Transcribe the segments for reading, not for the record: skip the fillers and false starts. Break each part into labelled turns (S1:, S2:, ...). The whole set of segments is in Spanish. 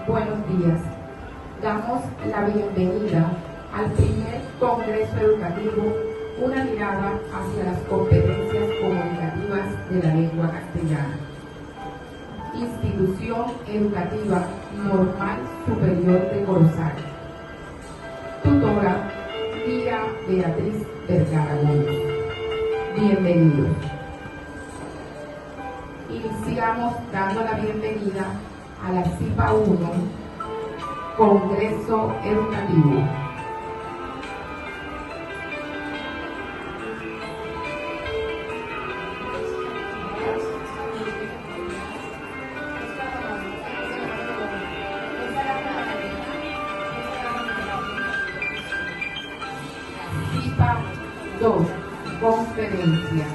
S1: Buenos días. Damos la bienvenida al primer Congreso Educativo, una mirada hacia las competencias comunicativas de la lengua castellana. Institución Educativa Normal Superior de Corozal. Tutora Tía Beatriz Vergara Gómez. Bienvenidos. Iniciamos dando la bienvenida a la CIPA 1, Congreso Educativo. CIPA 2, Conferencia.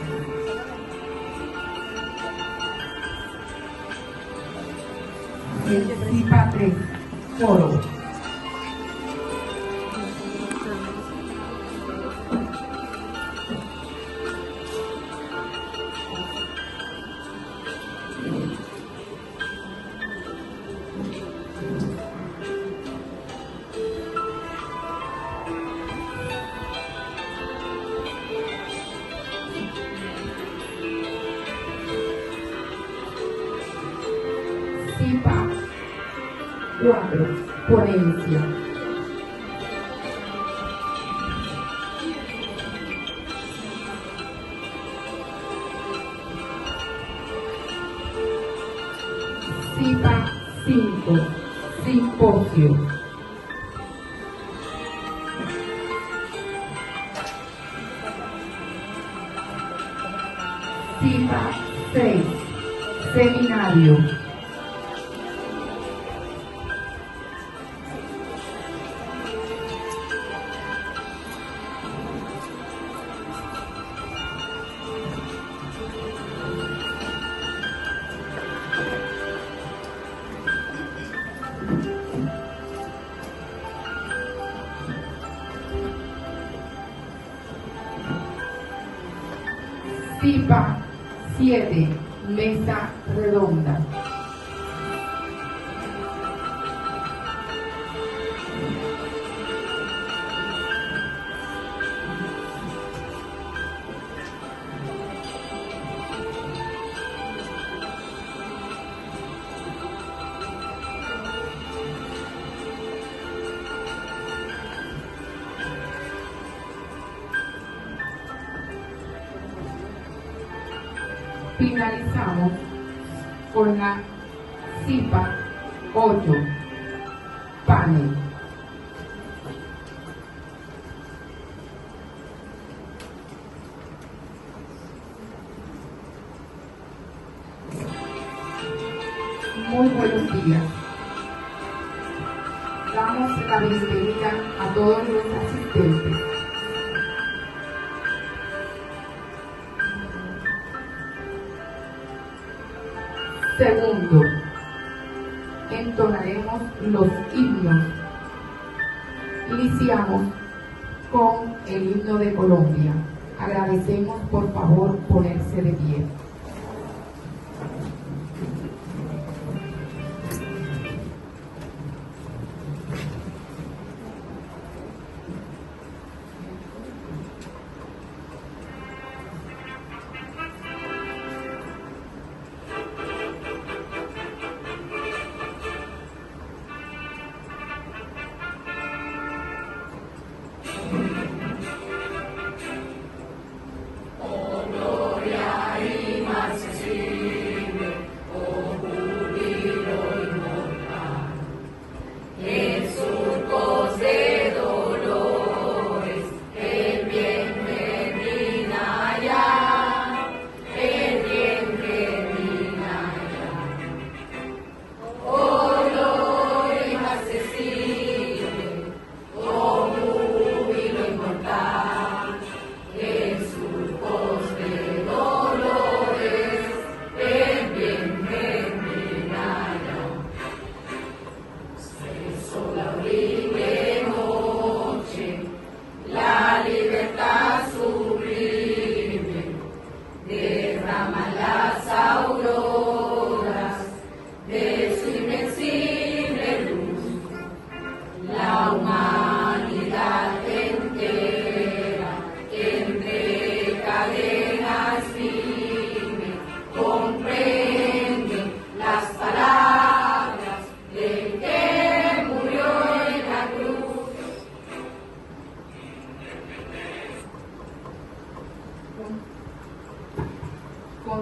S1: CIPA 3, Foro. CIPA 4, Ponencia. CIPA 5, Simposio. CIPA 6, Seminario. CIPA 7, Mesa Redonda. Finalizamos con la CIPA 8, Panel. Muy buenos días. Damos la bienvenida a todos los asistentes. Segundo, entonaremos los himnos. Iniciamos con el himno de Colombia. Agradecemos por favor ponerse de pie. Gloria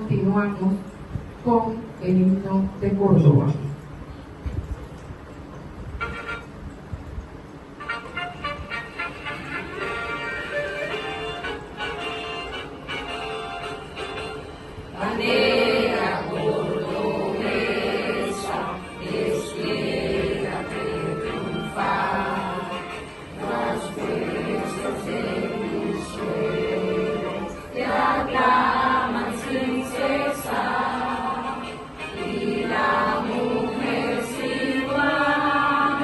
S1: continuamos con el himno de Córdoba.
S2: Bandera cordobesa, despliégate triunfal, las fuerzas de tus sueños te aclaman sin cesar, y la mujer sin igual,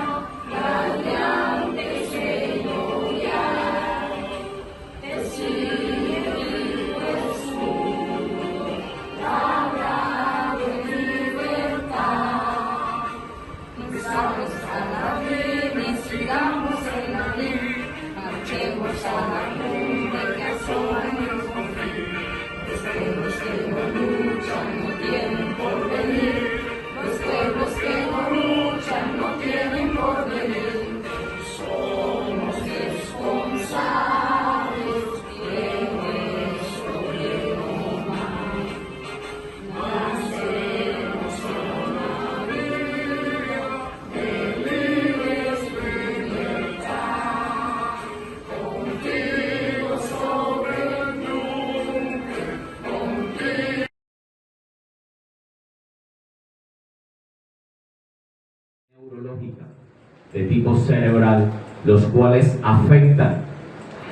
S2: radiante señorial, te sigue tu escudo, labrado en libertad. Cruzamos a la vida, sigamos en la vida, marchemos a la cumbre que asoma en el confín. Los pueblos que no luchan no tienen porvenir, los pueblos que no luchan no tienen porvenir. Somos responsables de nuestro bioma. Nacemos con la vida de libres libertad. Contigo sobre el nube, contigo.
S3: Neurológica de tipo cerebral, los cuales afectan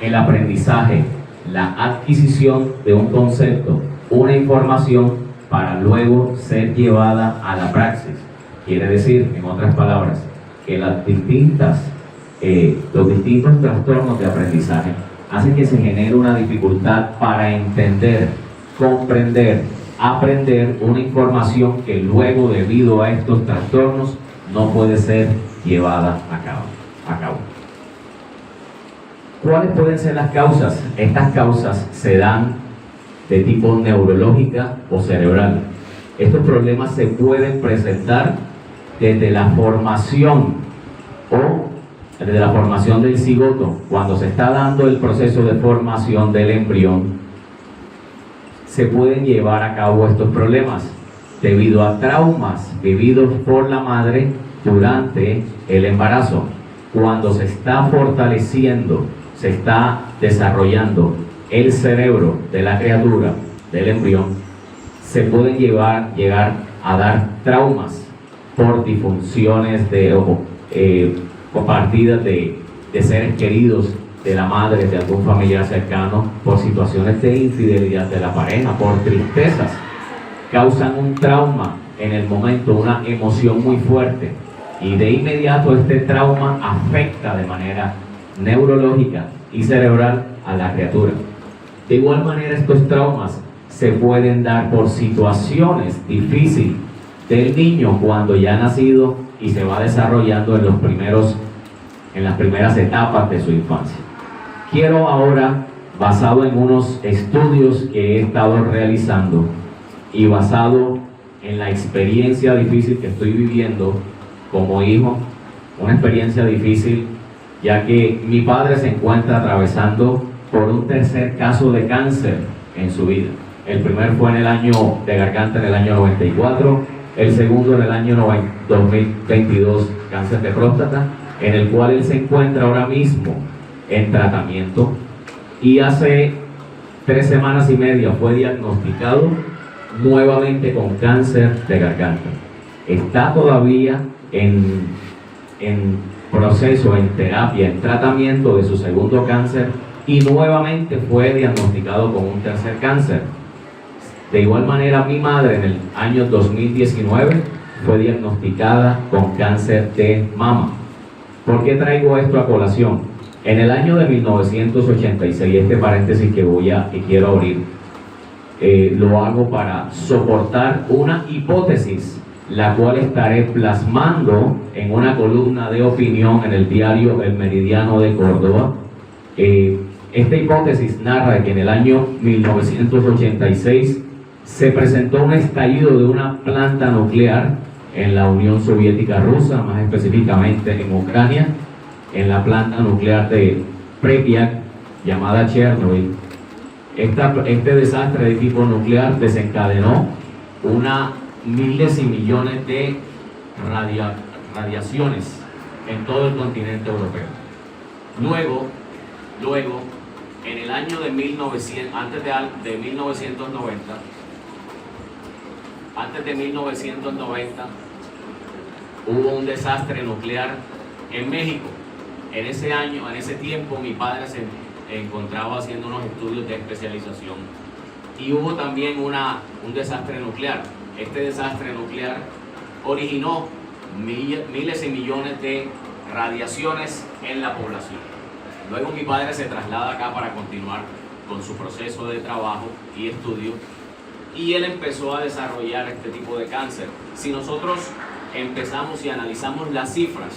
S3: el aprendizaje, la adquisición de un concepto, una información para luego ser llevada a la praxis. Quiere decir, en otras palabras, que los distintos trastornos de aprendizaje hacen que se genere una dificultad para entender, comprender, aprender una información que luego, debido a estos trastornos, no puede ser llevada a cabo. ¿Cuáles pueden ser las causas? Estas causas se dan de tipo neurológica o cerebral. Estos problemas se pueden presentar desde la formación desde la formación del cigoto. Cuando se está dando el proceso de formación del embrión, se pueden llevar a cabo estos problemas debido a traumas vividos por la madre durante el embarazo. Cuando se está fortaleciendo, se está desarrollando el cerebro de la criatura, del embrión, se pueden llegar a dar traumas por disfunciones por partidas de seres queridos de la madre, de algún familiar cercano, por situaciones de infidelidad de la pareja, por tristezas. Causan un trauma en el momento, una emoción muy fuerte, y de inmediato este trauma afecta de manera neurológica y cerebral a la criatura. De igual manera, estos traumas se pueden dar por situaciones difíciles del niño cuando ya ha nacido y se va desarrollando en las primeras etapas de su infancia. Quiero ahora, basado en unos estudios que he estado realizando y basado en la experiencia difícil que estoy viviendo como hijo, una experiencia difícil ya que mi padre se encuentra atravesando por un tercer caso de cáncer en su vida. El primer fue en el año de garganta, en el año 94, el segundo en el año 2022, cáncer de próstata, en el cual él se encuentra ahora mismo en tratamiento, y hace 3 semanas y media fue diagnosticado nuevamente con cáncer de garganta. Está todavía en proceso, en terapia, en tratamiento de su segundo cáncer, y nuevamente fue diagnosticado con un tercer cáncer. De igual manera, mi madre en el año 2019 fue diagnosticada con cáncer de mama. ¿Por qué traigo esto a colación? En el año de 1986, este paréntesis que quiero abrir, lo hago para soportar una hipótesis, la cual estaré plasmando en una columna de opinión en el diario El Meridiano de Córdoba. Esta hipótesis narra que en el año 1986 se presentó un estallido de una planta nuclear en la Unión Soviética Rusa, más específicamente en Ucrania, en la planta nuclear de Pripyat, llamada Chernobyl. Este desastre de tipo nuclear desencadenó miles y millones de radiaciones en todo el continente europeo. Luego, en el año de 1990, antes de 1990, hubo un desastre nuclear en México. En ese tiempo, mi padre se encontraba haciendo unos estudios de especialización y hubo también un desastre nuclear. Este desastre nuclear originó miles y millones de radiaciones en la población. Luego mi padre se traslada acá para continuar con su proceso de trabajo y estudio y él empezó a desarrollar este tipo de cáncer. Si nosotros empezamos y analizamos las cifras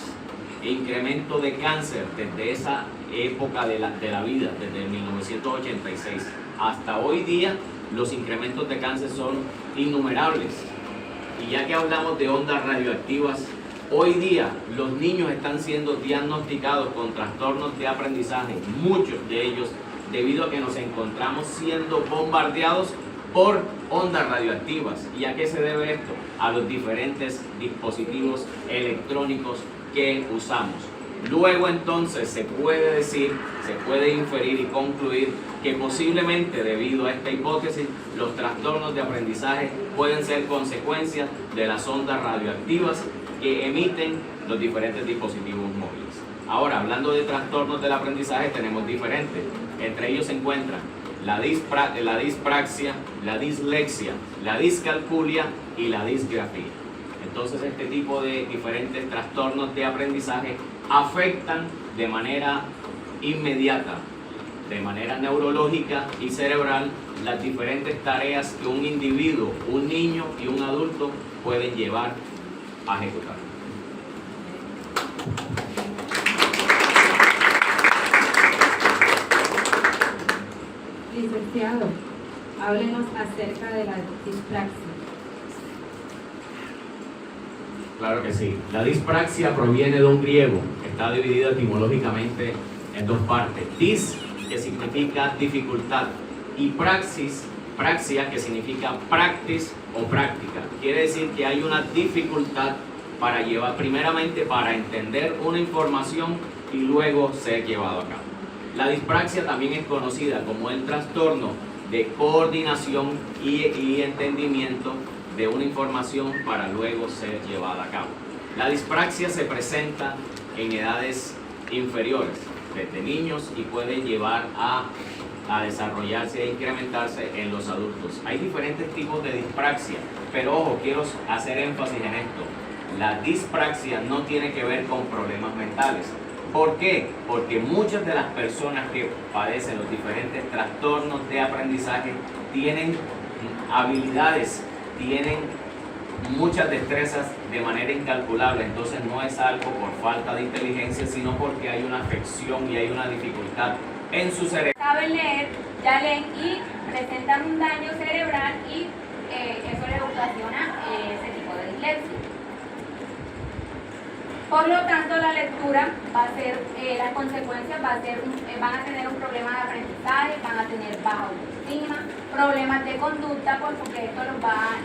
S3: de incremento de cáncer desde esa época de la vida, desde 1986 hasta hoy día, los incrementos de cáncer son innumerables. Y ya que hablamos de ondas radioactivas, hoy día los niños están siendo diagnosticados con trastornos de aprendizaje, muchos de ellos debido a que nos encontramos siendo bombardeados por ondas radioactivas. ¿Y a qué se debe esto? A los diferentes dispositivos electrónicos que usamos. Luego entonces se puede decir, se puede inferir y concluir que posiblemente debido a esta hipótesis los trastornos de aprendizaje pueden ser consecuencias de las ondas radioactivas que emiten los diferentes dispositivos móviles. Ahora, hablando de trastornos del aprendizaje, tenemos diferentes. Entre ellos se encuentran la dispraxia, la dislexia, la discalculia y la disgrafía. Entonces, este tipo de diferentes trastornos de aprendizaje afectan de manera inmediata, de manera neurológica y cerebral, las diferentes tareas que un individuo, un niño y un adulto pueden llevar a ejecutar.
S4: Licenciado, háblenos acerca de la dispraxia.
S3: Claro que sí. La dispraxia proviene de un griego, está dividido etimológicamente en dos partes. Dis, que significa dificultad, y praxia, que significa practice o práctica. Quiere decir que hay una dificultad para llevar, primeramente para entender una información y luego ser llevado a cabo. La dispraxia también es conocida como el trastorno de coordinación y entendimiento de una información para luego ser llevada a cabo. La dispraxia se presenta en edades inferiores, desde niños, y puede llevar a desarrollarse e incrementarse en los adultos. Hay diferentes tipos de dispraxia, pero ojo, quiero hacer énfasis en esto. La dispraxia no tiene que ver con problemas mentales. ¿Por qué? Porque muchas de las personas que padecen los diferentes trastornos de aprendizaje tienen habilidades, tienen muchas destrezas de manera incalculable. Entonces no es algo por falta de inteligencia, sino porque hay una afección y hay una dificultad en su cerebro.
S2: Saben leer, ya leen y presentan un daño cerebral y eso les ocasiona ese tipo de dislexia. Por lo tanto, la lectura va a ser, las consecuencias van a tener un problema de aprendizaje, van a tener baja autoestima, problemas de conducta, porque esto les va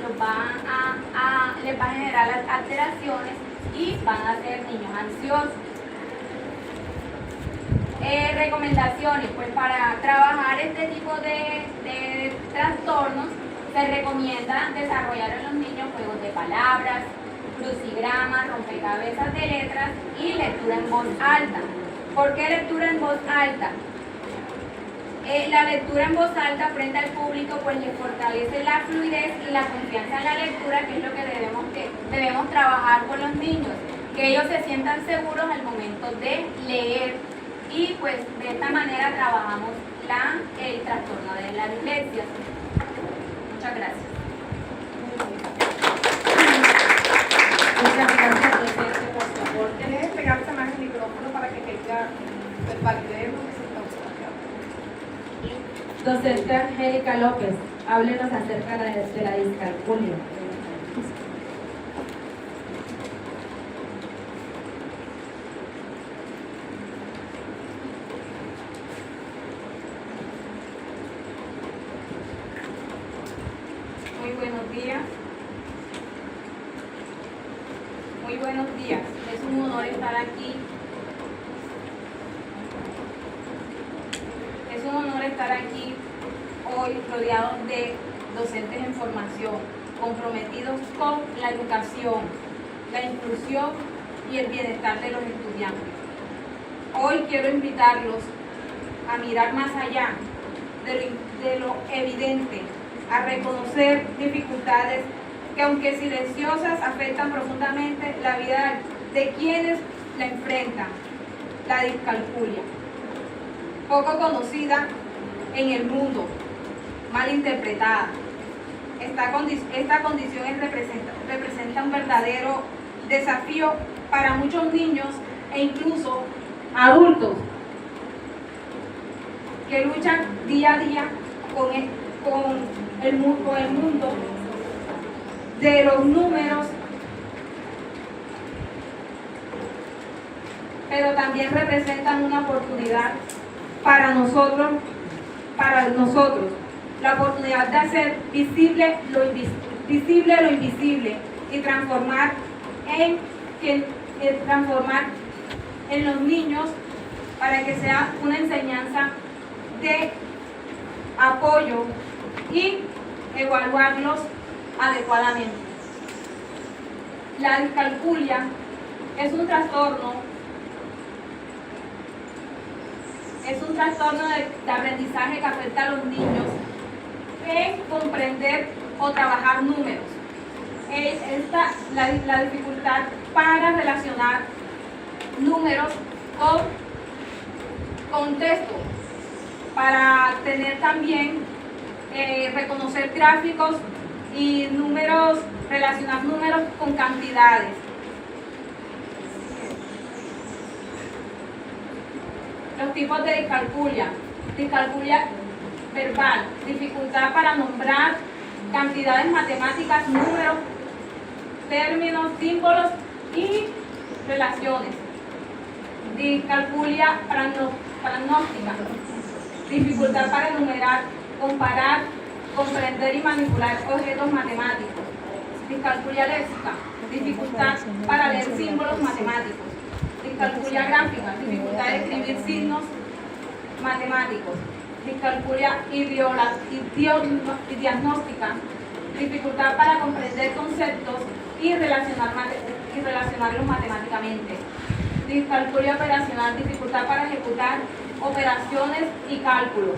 S2: a generar las alteraciones y van a ser niños ansiosos. Recomendaciones, pues para trabajar este tipo de trastornos se recomienda desarrollar en los niños juegos de palabras, crucigramas, rompecabezas de letras y lectura en voz alta. ¿Por qué lectura en voz alta? La lectura en voz alta frente al público pues le fortalece la fluidez y la confianza en la lectura, que es lo que debemos trabajar con los niños, que ellos se sientan seguros al momento de leer, y pues de esta manera trabajamos el trastorno de la dislexia. Muchas gracias.
S1: Muchas gracias, docente. Por favor, tienes que pegarse más el micrófono para que tenga validez lo que se está usando.
S4: Docente Angélica López, háblenos acerca de la discalculia.
S5: buenos días. Muy buenos días. Es un honor estar aquí. Es un honor estar aquí hoy rodeados de docentes en formación, comprometidos con la educación, la inclusión y el bienestar de los estudiantes. Hoy quiero invitarlos a mirar más allá de lo evidente, a reconocer dificultades que, aunque silenciosas, afectan profundamente la vida de quienes la enfrentan. La discalculia, poco conocida en el mundo, mal interpretada. Esta condición representa un verdadero desafío para muchos niños e incluso adultos que luchan día a día con el mundo de los números, pero también representan una oportunidad para nosotros, la oportunidad de hacer visible lo invisible y transformar en los niños para que sea una enseñanza de apoyo y evaluarlos adecuadamente. La discalculia es un trastorno de aprendizaje que afecta a los niños en comprender o trabajar números. La dificultad para relacionar números con contexto, para tener también, reconocer gráficos y números, relacionar números con cantidades. Los tipos de discalculia: discalculia verbal, dificultad para nombrar cantidades matemáticas, números, términos, símbolos y relaciones. Discalculia pranóstica, dificultad para enumerar, comparar, comprender y manipular objetos matemáticos. Discalculia léxica, dificultad para leer símbolos matemáticos. Discalculia gráfica, dificultad de escribir signos matemáticos. Discalculia diagnóstica, dificultad para comprender conceptos y relacionarlos matemáticamente. Discalculia operacional, dificultad para ejecutar operaciones y cálculos.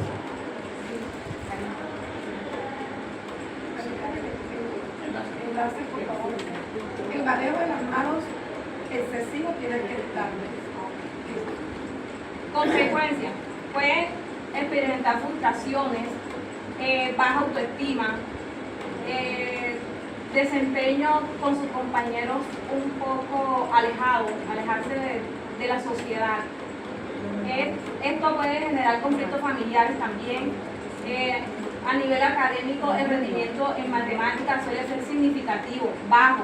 S1: El manejo de las manos excesivo tiene que estar.
S5: Consecuencias: pueden experimentar frustraciones, baja autoestima, desempeño con sus compañeros un poco alejarse de la sociedad. Esto puede generar conflictos familiares también. A nivel académico, el rendimiento en matemáticas suele ser significativo, bajo.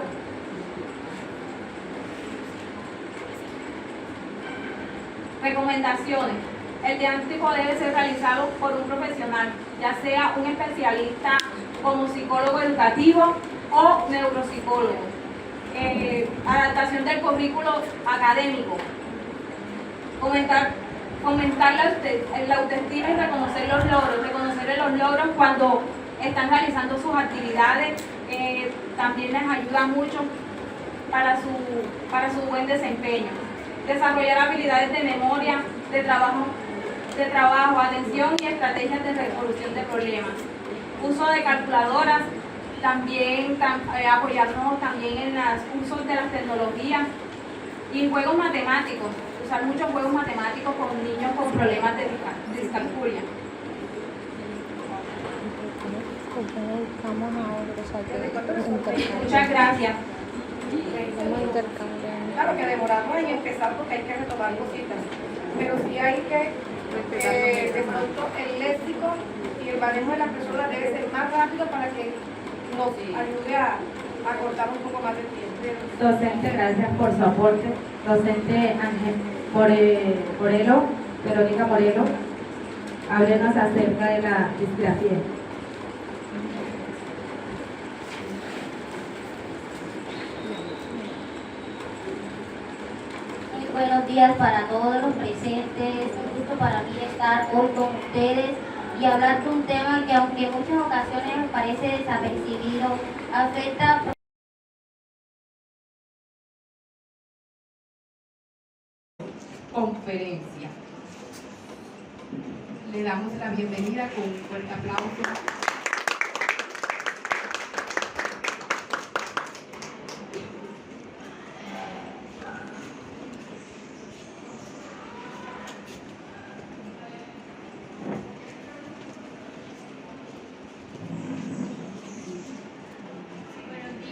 S5: Recomendaciones: el diagnóstico debe ser realizado por un profesional, ya sea un especialista como psicólogo educativo o neuropsicólogo. Adaptación del currículo académico. Fomentar la autoestima y reconocer los logros cuando están realizando sus actividades, también les ayuda mucho para su buen desempeño. Desarrollar habilidades de memoria, de trabajo, atención y estrategias de resolución de problemas. Uso de calculadoras, también apoyarnos también en los usos de las tecnologías y juegos matemáticos. Usar muchos juegos matemáticos con niños con problemas de discalculia. Muchas gracias.
S1: Claro que demoramos en empezar porque hay que retomar cositas, pero sí hay que, de pronto, el léxico y el manejo de las personas debe ser más rápido para que nos ayude a cortar un poco más de tiempo.
S4: Docente, gracias por su aporte. Docente Verónica Morelo, háblenos acerca de la disgrafía.
S6: Buenos días para todos los presentes. Es un gusto para mí estar hoy con ustedes y hablar de un tema que, aunque en muchas ocasiones parece desapercibido, afecta
S1: conferencia. Le damos la bienvenida con un fuerte aplauso.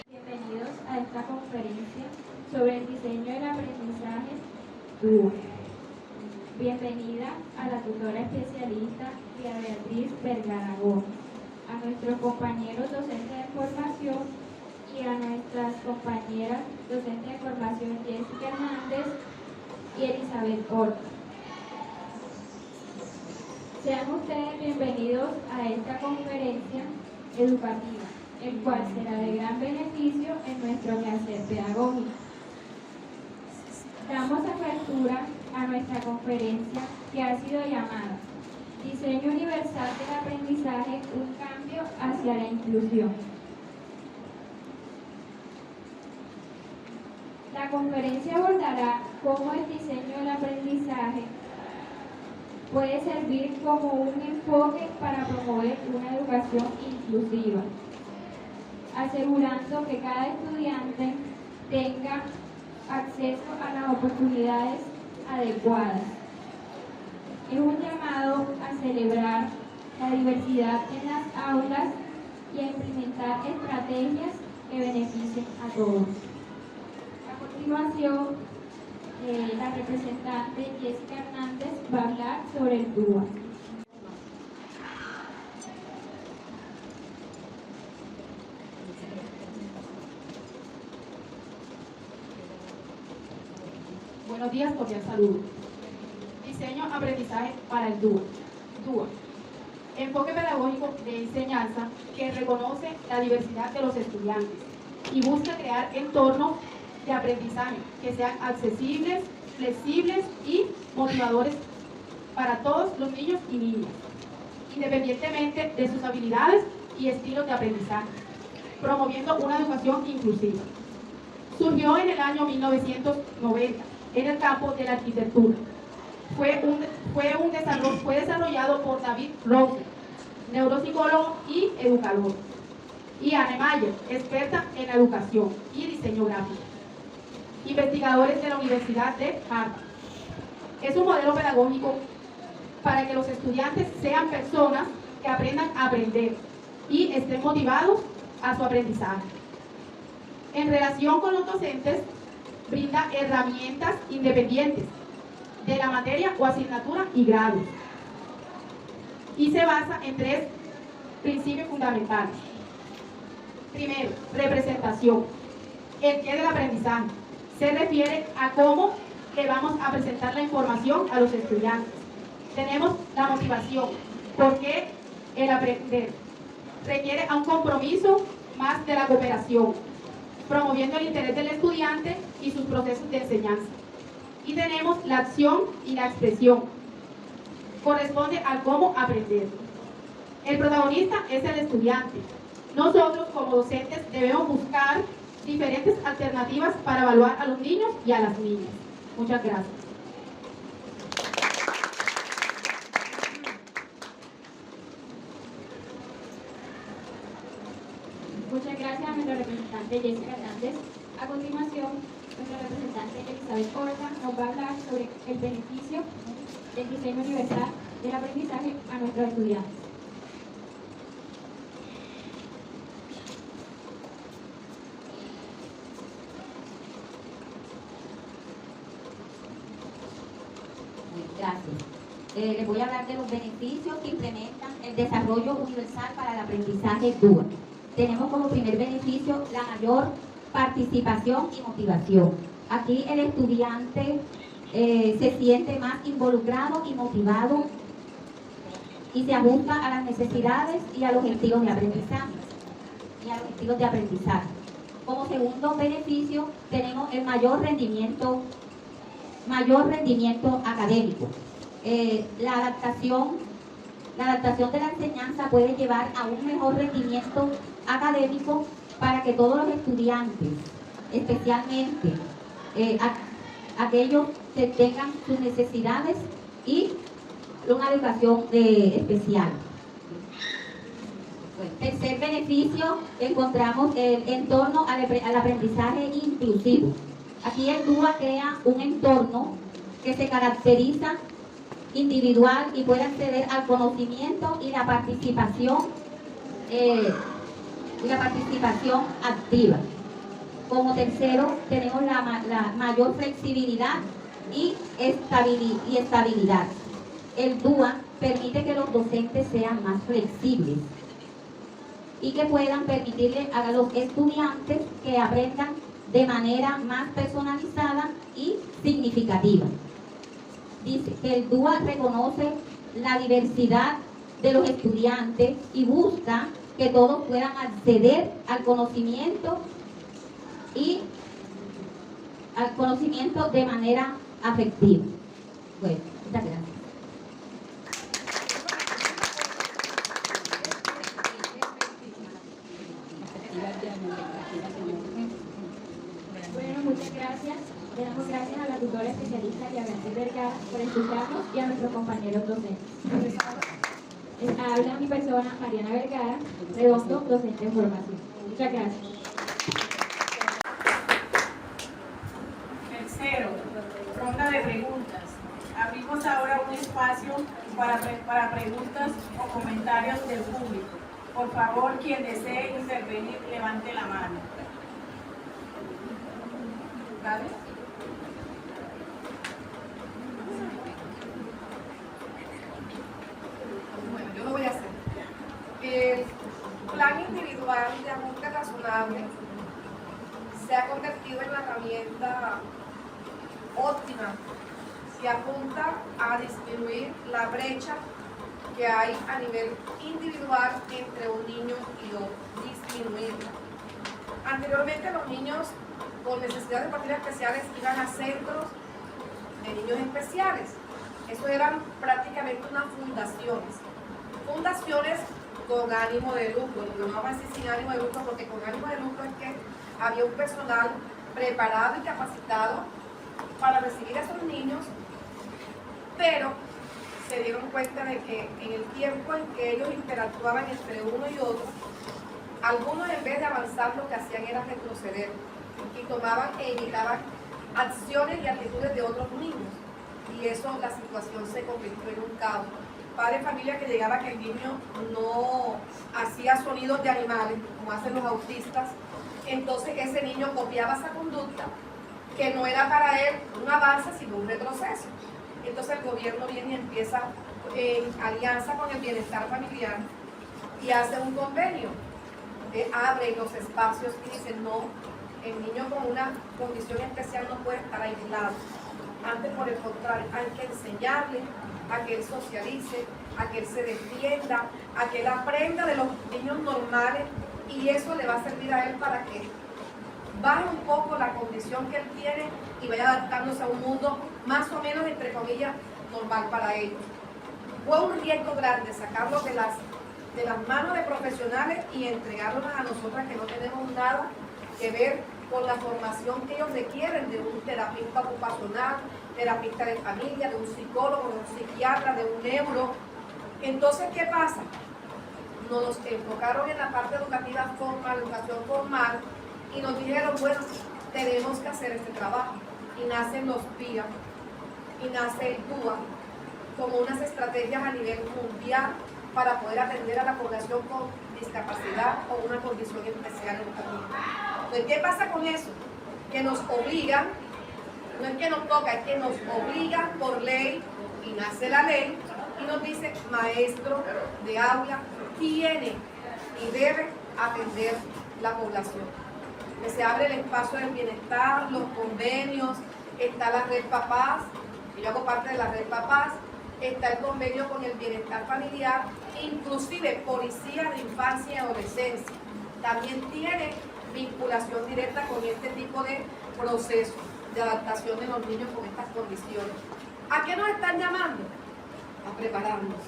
S4: Bienvenidos a esta conferencia sobre el diseño del aprendizaje DUA. Bienvenida a la tutora especialista María Beatriz Vergara Gómez, a nuestros compañeros docentes de formación y a nuestras compañeras docentes de formación Jessica Hernández y Elizabeth Horta. Sean ustedes bienvenidos a esta conferencia educativa, el cual será de gran beneficio en nuestro quehacer pedagógico. Damos apertura a nuestra conferencia que ha sido llamada Diseño Universal del Aprendizaje, un cambio hacia la inclusión. La conferencia abordará cómo el diseño del aprendizaje puede servir como un enfoque para promover una educación inclusiva, asegurando que cada estudiante tenga acceso a las oportunidades adecuadas. Es un llamado a celebrar la diversidad en las aulas y a implementar estrategias que beneficien a todos. A continuación, la representante Jessica Hernández va a hablar sobre el DUA.
S7: Buenos días, cordial saludo. Diseño aprendizaje para el DUA. DUA. Enfoque pedagógico de enseñanza que reconoce la diversidad de los estudiantes y busca crear entornos de aprendizaje que sean accesibles, flexibles y motivadores para todos los niños y niñas, independientemente de sus habilidades y estilos de aprendizaje, promoviendo una educación inclusiva. Surgió en el año 1990 en el campo de la arquitectura. Fue desarrollado por David Rose, neuropsicólogo y educador, y Anne Mayer, experta en la educación y diseño gráfico, investigadores de la Universidad de Harvard. Es un modelo pedagógico para que los estudiantes sean personas que aprendan a aprender y estén motivados a su aprendizaje. En relación con los docentes, brinda herramientas independientes de la materia o asignatura y grados, y se basa en 3 principios fundamentales. Primero, representación. El qué del aprendizaje se refiere a cómo le vamos a presentar la información a los estudiantes. Tenemos la motivación, porque el aprender requiere a un compromiso más de la cooperación, promoviendo el interés del estudiante y sus procesos de enseñanza. Y tenemos la acción y la expresión. Corresponde al cómo aprender. El protagonista es el estudiante. Nosotros, como docentes, debemos buscar diferentes alternativas para evaluar a los niños y a las niñas. Muchas gracias.
S4: Muchas gracias a nuestra representante Jessica Hernández. A continuación, nuestra representante Elizabeth Horta nos va a hablar sobre el beneficio del diseño universal del aprendizaje a nuestros estudiantes.
S6: Gracias. Les voy a hablar de los beneficios que implementan el desarrollo universal para el aprendizaje DUA. Tenemos como primer beneficio la mayor participación y motivación. Aquí el estudiante se siente más involucrado y motivado y se ajusta a las necesidades y a los estilos de aprendizaje. Como segundo beneficio tenemos el mayor rendimiento mayor rendimiento académico. La adaptación de la enseñanza puede llevar a un mejor rendimiento académico para que todos los estudiantes, especialmente aquellos que tengan sus necesidades y una educación especial. Tercer beneficio, encontramos el entorno al aprendizaje inclusivo. Aquí el DUA crea un entorno que se caracteriza individual y puede acceder al conocimiento y la participación activa. Como tercero, tenemos la mayor flexibilidad y estabilidad. El DUA permite que los docentes sean más flexibles y que puedan permitirle a los estudiantes que aprendan de manera más personalizada y significativa. Dice que el DUA reconoce la diversidad de los estudiantes y busca que todos puedan acceder al conocimiento de manera afectiva. Bueno, muchas gracias.
S4: Bueno, muchas gracias. Le damos gracias a la tutora especialista Yavantel Vergara por escucharnos y a nuestros compañeros docentes. Habla mi persona, Mariana Vergara, Redondo, docente en formación. Muchas gracias.
S8: Tercero, ronda de preguntas. Abrimos ahora un espacio para preguntas o comentarios del público. Por favor, quien desee intervenir, levante la mano. ¿Vale?
S9: Bueno, yo lo voy a hacer. El plan individual de ajuste razonable se ha convertido en la herramienta óptima que apunta a disminuir la brecha que hay a nivel individual entre un niño y otro, disminuirla. Anteriormente los niños con necesidades educativas especiales iban a centros de niños especiales. Eso eran prácticamente unas fundaciones con ánimo de lucro. Lo vamos a decir sin ánimo de lucro porque con ánimo de lucro es que había un personal preparado y capacitado para recibir a esos niños, pero se dieron cuenta de que en el tiempo en que ellos interactuaban entre uno y otro, algunos en vez de avanzar lo que hacían era retroceder y tomaban e imitaban acciones y actitudes de otros niños, y eso, la situación se convirtió en un caos. Padre de familia que llegaba que el niño no hacía sonidos de animales como hacen los autistas, entonces ese niño copiaba esa conducta que no era para él un avance sino un retroceso. Entonces el gobierno viene y empieza en alianza con el bienestar familiar y hace un convenio, abre los espacios y dice no, el niño con una condición especial no puede estar aislado. Antes, por el contrario, hay que enseñarle a que él socialice, a que él se defienda, a que él aprenda de los niños normales, y eso le va a servir a él para que baje un poco la condición que él tiene y vaya adaptándose a un mundo más o menos, entre comillas, normal para ellos. Fue un riesgo grande sacarlo de las manos de profesionales y entregarlos a nosotras que no tenemos nada que ver con la formación que ellos requieren de un terapista ocupacional, terapista de familia, de un psicólogo, de un psiquiatra, de un neuro. Entonces, ¿qué pasa? Nos enfocaron en la parte educativa formal, educación formal, y nos dijeron, bueno, tenemos que hacer este trabajo. Y nacen los PIA, y nace el DUA, como unas estrategias a nivel mundial para poder atender a la población con discapacidad o una condición especial educativa. Entonces, ¿qué pasa con eso? Que nos obligan, no es que nos toca, es que nos obligan por ley, y nace la ley, y nos dice, maestro de aula tiene y debe atender la población. Que se abre el espacio del bienestar, los convenios, está la red Papás, yo hago parte de la red Papás, está el convenio con el bienestar familiar, inclusive Policía de Infancia y Adolescencia también tiene vinculación directa con este tipo de procesos. de adaptación de los niños con estas condiciones. ¿A qué nos están llamando? A prepararnos.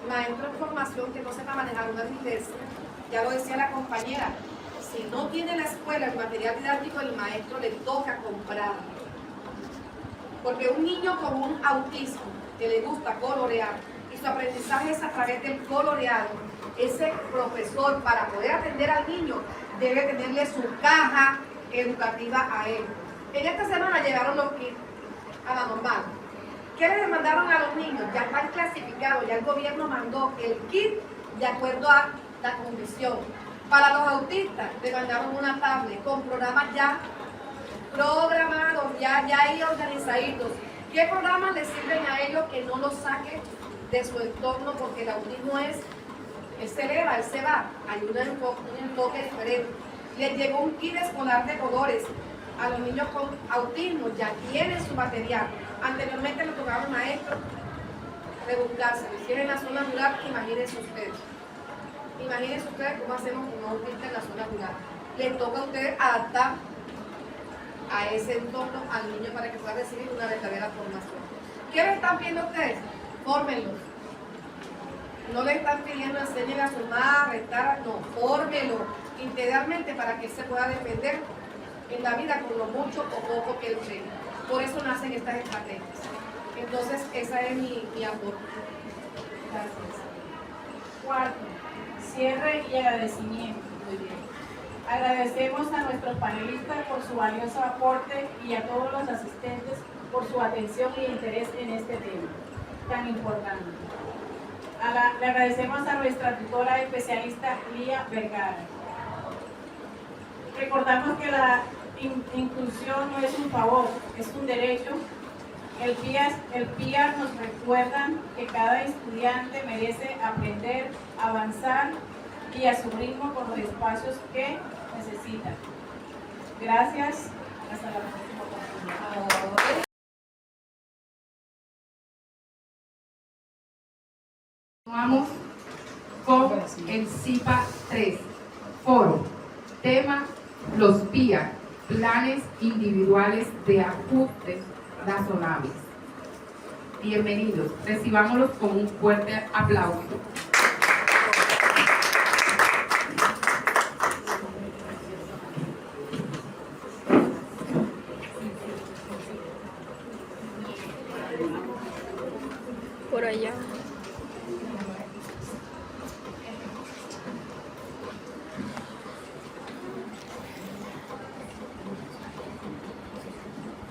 S9: Maestro en formación que no sepa manejar una dislexia, ya lo decía la compañera, si no tiene la escuela el material didáctico, el maestro le toca comprarlo. Porque un niño con un autismo que le gusta colorear y su aprendizaje es a través del coloreado, ese profesor para poder atender al niño debe tenerle su caja educativa a él. En esta semana llegaron los kits a la normal. ¿Qué les mandaron a los niños? Ya están clasificados, ya el gobierno mandó el kit de acuerdo a la condición. Para los autistas le mandaron una tablet con programas ya programados, ya ahí organizaditos. ¿Qué programas les sirven a ellos que no los saquen de su entorno? Porque el autismo él se eleva, él se va. Hay un enfoque diferente. Les llegó un kit escolar de colores. A los niños con autismo ya tienen su material. Anteriormente le tocaba al maestro rebuscarse. Si es en la zona rural, imagínense ustedes. Imagínense ustedes cómo hacemos con un autista en la zona rural. Les toca a ustedes adaptar a ese entorno al niño para que pueda recibir una verdadera formación. ¿Qué le están pidiendo ustedes? Fórmenlos. No le están pidiendo enseñen a sumar, restar, no, fórmenlo integralmente para que él se pueda defender en la vida con lo mucho o poco que él tenga. Por eso nacen estas estrategias. Entonces, esa es mi aporte.
S8: Gracias. Cuarto, cierre y agradecimiento. Muy bien. Agradecemos a nuestros panelistas por su valioso aporte y a todos los asistentes por su atención y interés en este tema tan importante. Le agradecemos a nuestra tutora especialista Lía Vergara. Recordamos que la inclusión no es un favor, es un derecho. El PIA nos recuerda que cada estudiante merece aprender, avanzar y a su ritmo con los espacios que necesita. Gracias. Hasta la próxima oportunidad.
S1: Continuamos con el CIPA 3, foro, tema, los PIA, planes individuales de ajustes razonables. Bienvenidos, recibámoslos con un fuerte aplauso.
S2: Por allá.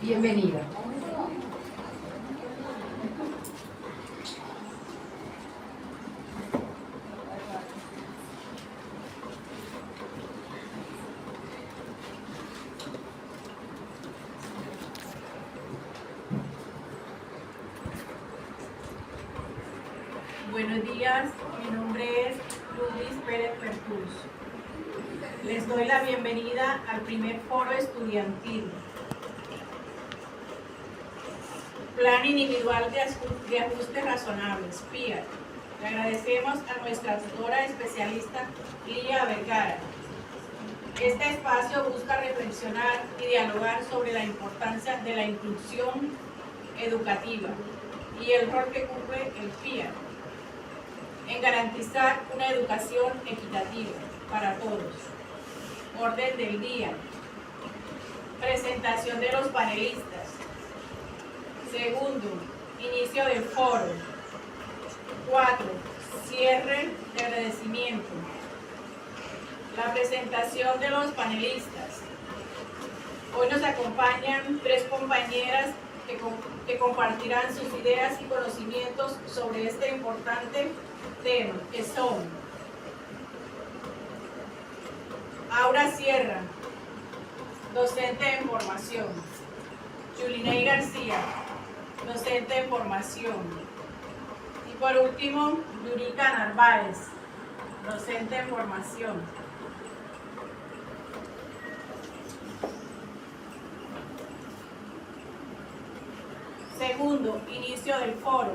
S1: Bienvenida.
S8: Buenos días, mi nombre es Luis Pérez Pertús. Les doy la bienvenida al primer foro estudiantil. Plan individual de ajustes razonables, PIA. Le agradecemos a nuestra tutora especialista Lía Vergara. Este espacio busca reflexionar y dialogar sobre la importancia de la inclusión educativa y el rol que cumple el PIA en garantizar una educación equitativa para todos. Orden del día. Presentación de los panelistas. Segundo, inicio del foro. 4. Cierre de agradecimiento. La presentación de los panelistas. Hoy nos acompañan 3 compañeras que compartirán sus ideas y conocimientos sobre este importante tema, que son Aura Sierra, docente en formación; Yulinei García, docente en formación; y por último, Yurika Narváez, docente en formación. Segundo, inicio del foro.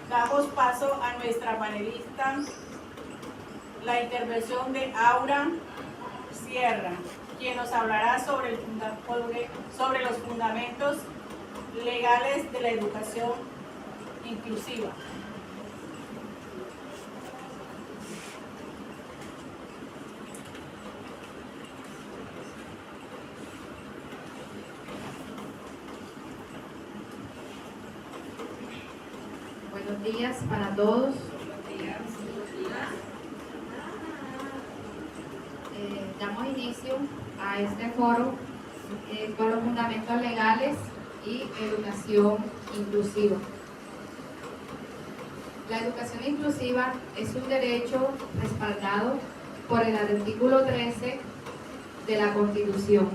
S8: Damos paso a nuestra panelista, la intervención de Aura Sierra, quien nos hablará sobre los fundamentos legales de la educación inclusiva.
S10: Buenos días para todos. Damos inicio a este foro con los fundamentos legales y educación inclusiva. La educación inclusiva es un derecho respaldado por el artículo 13 de la Constitución.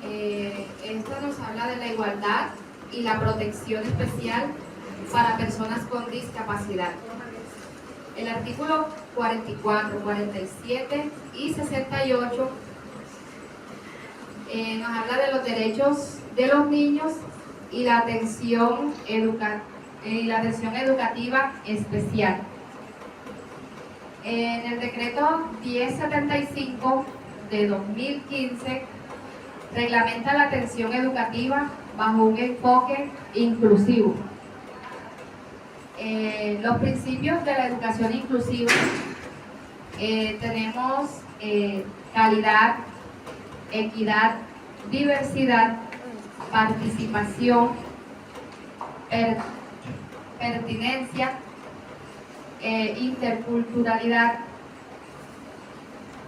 S10: Esto nos habla de la igualdad y la protección especial para personas con discapacidad. El artículo 44, 47 y 68 nos habla de los derechos de los niños y la atención educativa especial. En el decreto 1075 de 2015 reglamenta la atención educativa bajo un enfoque inclusivo. Los principios de la educación inclusiva tenemos calidad, equidad, diversidad, participación, pertinencia, interculturalidad.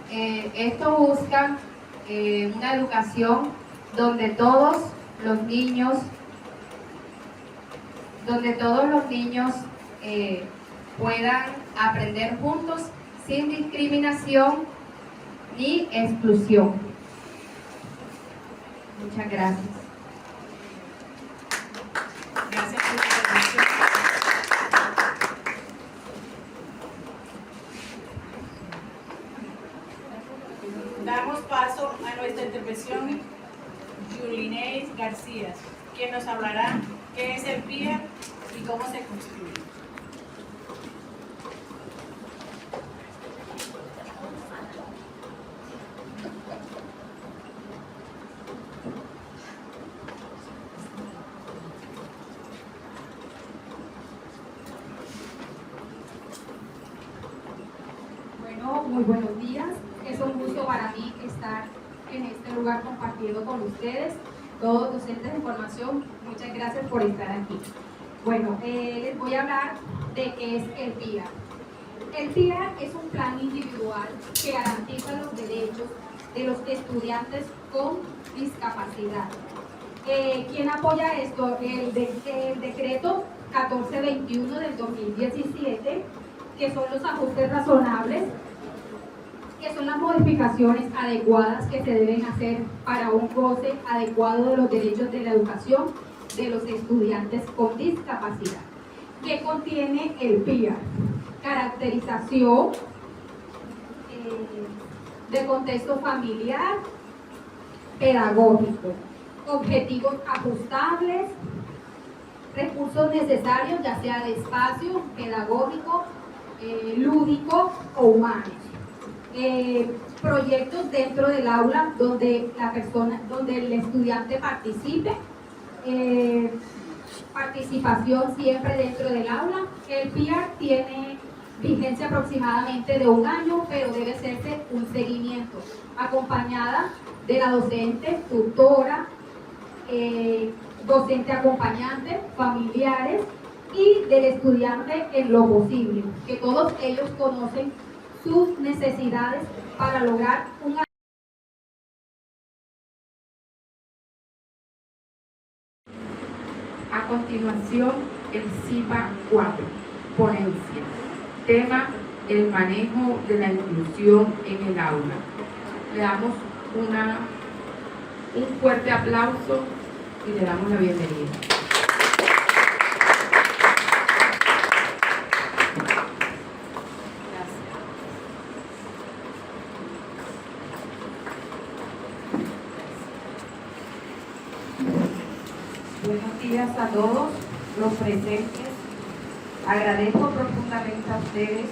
S10: Esto busca una educación donde todos los niños puedan aprender juntos sin discriminación ni exclusión. Muchas gracias.
S8: Gracias por su intervención. Damos paso a nuestra intervención, Yulineis García, quien nos hablará qué es el PIA y cómo se construye.
S11: Bueno, muy buenos días. Es un gusto para mí estar en este lugar compartiendo con ustedes, todos docentes de formación. Muchas gracias por estar aquí. Bueno, les voy a hablar de qué es el PIA. El PIA es un plan individual que garantiza los derechos de los estudiantes con discapacidad. ¿Quién apoya esto? El decreto 1421 del 2017, que son los ajustes razonables, que son las modificaciones adecuadas que se deben hacer para un goce adecuado de los derechos de la educación de los estudiantes con discapacidad. ¿Qué contiene el PIA? Caracterización de contexto familiar, pedagógico, objetivos ajustables, recursos necesarios, ya sea de espacio pedagógico, lúdico o humanos. Proyectos dentro del aula donde el estudiante participe, participación siempre dentro del aula. El PIA tiene vigencia aproximadamente de 1 año, pero debe hacerse un seguimiento acompañada de la docente, tutora, docente acompañante, familiares y del estudiante en lo posible, que todos ellos conocen sus necesidades para lograr un.
S1: A continuación, el CIPA 4, ponencia. Tema: el manejo de la inclusión en el aula. Le damos un fuerte aplauso y le damos la bienvenida.
S11: Buenos días a todos los presentes. Agradezco profundamente a ustedes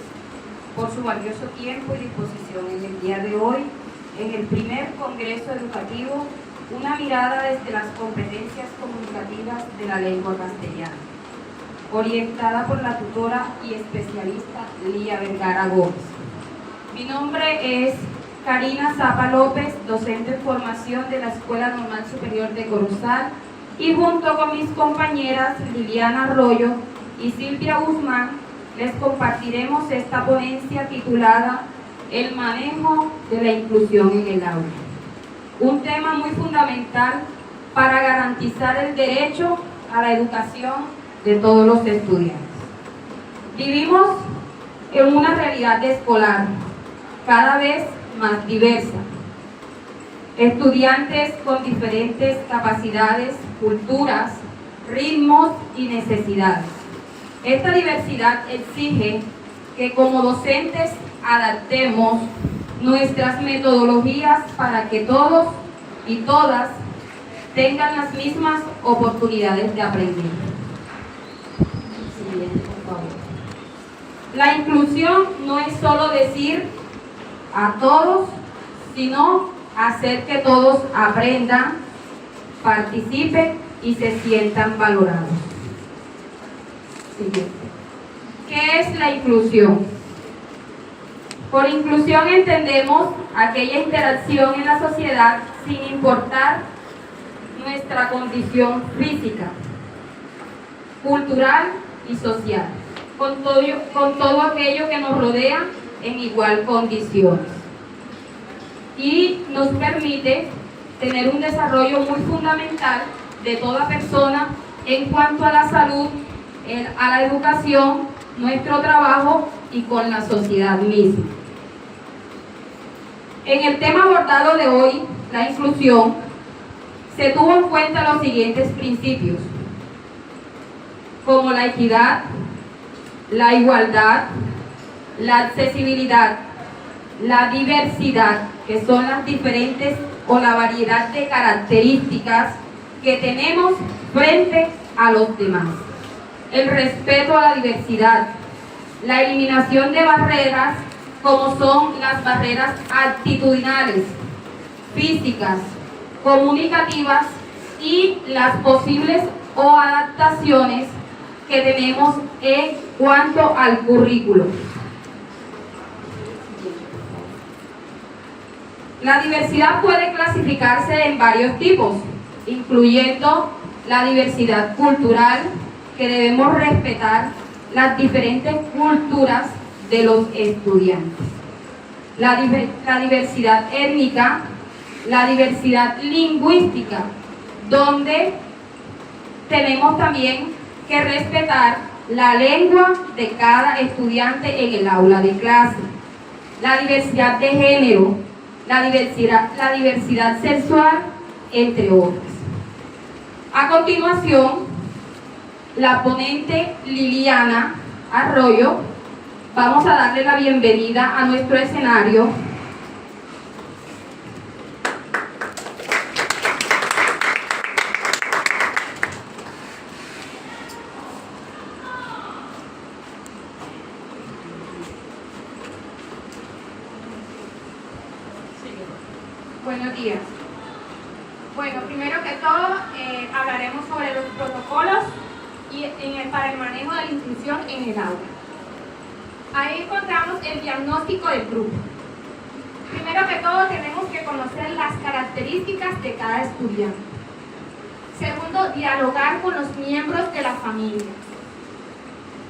S11: por su valioso tiempo y disposición en el día de hoy
S5: en el primer Congreso Educativo, una mirada desde las competencias comunicativas de la lengua castellana, orientada por la tutora y especialista Lía Vergara Gómez. Mi nombre es Karina Zapa López, docente en formación de la Escuela Normal Superior de Corozal, y junto con mis compañeras Liliana Arroyo y Silvia Guzmán, les compartiremos esta ponencia titulada El manejo de la inclusión en el aula. Un tema muy fundamental para garantizar el derecho a la educación de todos los estudiantes. Vivimos en una realidad escolar cada vez más diversa. Estudiantes con diferentes capacidades, culturas, ritmos y necesidades. Esta diversidad exige que como docentes adaptemos nuestras metodologías para que todos y todas tengan las mismas oportunidades de aprender. Siguiente, por favor. La inclusión no es solo decir a todos, sino hacer que todos aprendan, participen y se sientan valorados. Siguiente. ¿Qué es la inclusión? Por inclusión entendemos aquella interacción en la sociedad sin importar nuestra condición física, cultural y social, con todo aquello que nos rodea en igual condiciones. Y nos permite tener un desarrollo muy fundamental de toda persona en cuanto a la salud, a la educación, nuestro trabajo y con la sociedad misma. En el tema abordado de hoy, la inclusión, se tuvo en cuenta los siguientes principios, como la equidad, la igualdad, la accesibilidad, la diversidad, que son las diferentes o la variedad de características que tenemos frente a los demás, el respeto a la diversidad, la eliminación de barreras como son las barreras actitudinales, físicas, comunicativas y las posibles o adaptaciones que tenemos en cuanto al currículo. La diversidad puede clasificarse en varios tipos, incluyendo la diversidad cultural, que debemos respetar las diferentes culturas de los estudiantes, la diversidad étnica, la diversidad lingüística, donde tenemos también que respetar la lengua de cada estudiante en el aula de clase, la diversidad de género, la diversidad sexual, entre otras. A continuación, la ponente Liliana Arroyo, vamos a darle la bienvenida a nuestro escenario.
S11: Buenos días. Bueno, primero que todo, hablaremos sobre los protocolos para el manejo de la inclusión en el aula. Ahí encontramos el diagnóstico del grupo. Primero que todo, tenemos que conocer las características de cada estudiante. Segundo, dialogar con los miembros de la familia.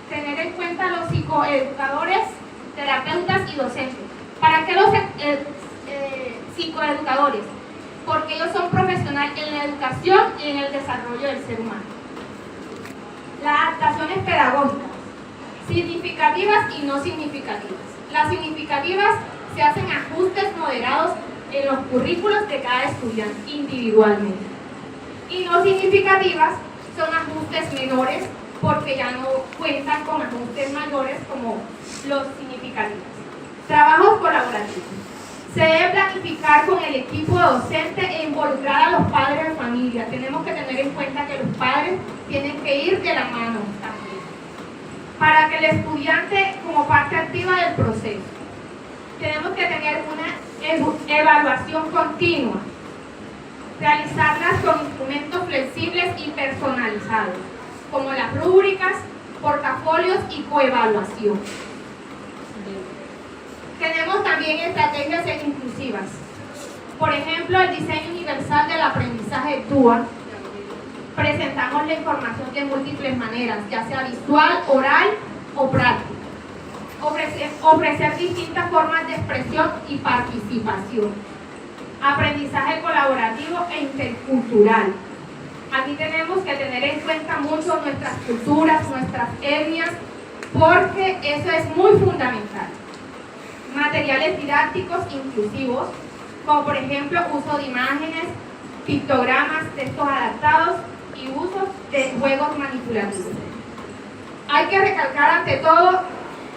S11: Tener en cuenta los psicoeducadores, terapeutas y docentes. ¿Para qué los psicoeducadores? Porque ellos son profesionales en la educación y en el desarrollo del ser humano. Las adaptaciones pedagógicas, significativas y no significativas. Las significativas se hacen ajustes moderados en los currículos de cada estudiante individualmente. Y no significativas son ajustes menores porque ya no cuentan con ajustes mayores como los significativos. Trabajos colaborativos. Se debe planificar con el equipo docente e involucrar a los padres de familia. Tenemos que tener en cuenta que los padres tienen que ir de la mano también, para que el estudiante como parte activa del proceso. Tenemos que tener una Evaluación continua. Realizarlas con instrumentos flexibles y personalizados, como las rúbricas, portafolios y coevaluación. Tenemos también estrategias inclusivas. Por ejemplo, el diseño universal del aprendizaje DUA. Presentamos la información de múltiples maneras, ya sea visual, oral o práctica. Ofrecer distintas formas de expresión y participación. Aprendizaje colaborativo e intercultural. Aquí tenemos que tener en cuenta mucho nuestras culturas, nuestras etnias, porque eso es muy fundamental. Materiales didácticos inclusivos, como por ejemplo uso de imágenes, pictogramas, textos adaptados y uso de juegos manipulativos. Hay que recalcar ante todo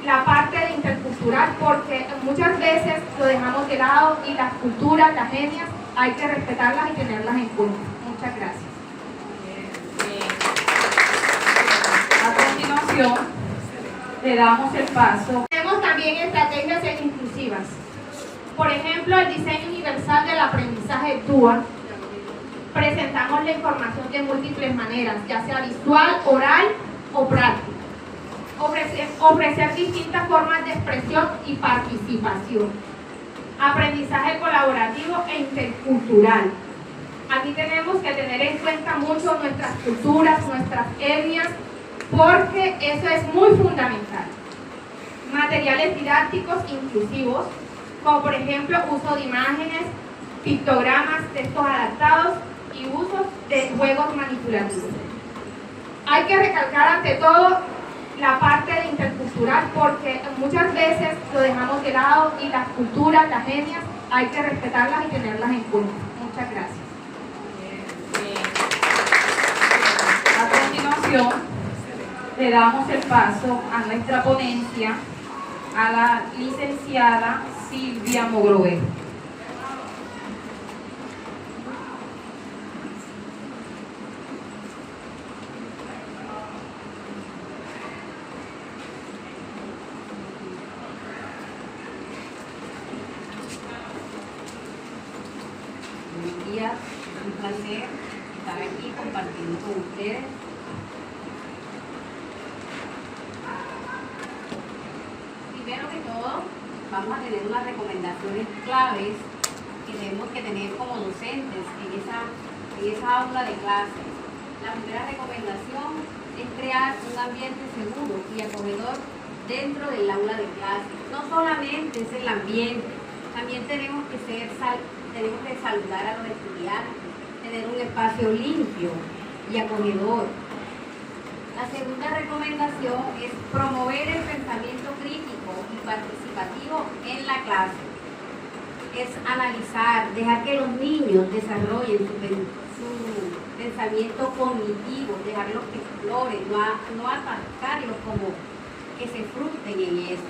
S11: la parte de intercultural, porque muchas veces lo dejamos de lado, y las culturas, las etnias, hay que respetarlas y tenerlas en cuenta. Muchas gracias.
S5: A continuación, le damos el paso.
S11: Tenemos también estrategias inclusivas. Por ejemplo, el diseño universal del aprendizaje DUA. Presentamos la información de múltiples maneras, ya sea visual, oral o práctica. Ofrecer distintas formas de expresión y participación. Aprendizaje colaborativo e intercultural. Aquí tenemos que tener en cuenta mucho nuestras culturas, nuestras etnias, porque eso es muy fundamental. Materiales didácticos inclusivos, como por ejemplo uso de imágenes, pictogramas, textos adaptados y uso de juegos manipulativos. Hay que recalcar ante todo la parte de intercultural, porque muchas veces lo dejamos de lado, y las culturas, las etnias, hay que respetarlas y tenerlas en cuenta. Muchas gracias.
S5: A continuación, le damos el paso a nuestra ponencia, a la licenciada Silvia Mogrovejo.
S12: Buenos días, es un placer estar aquí compartiendo con ustedes. Primero que todo, vamos a tener unas recomendaciones claves que tenemos que tener como docentes en esa aula de clase. La primera recomendación es crear un ambiente seguro y acogedor dentro del aula de clase. No solamente es el ambiente, también tenemos que saludar a los estudiantes, tener un espacio limpio y acogedor. La segunda recomendación es promover el pensamiento crítico y participativo en la clase. Es analizar, dejar que los niños desarrollen su pensamiento cognitivo, dejarlos que exploren, no atacarlos como que se frustren en eso.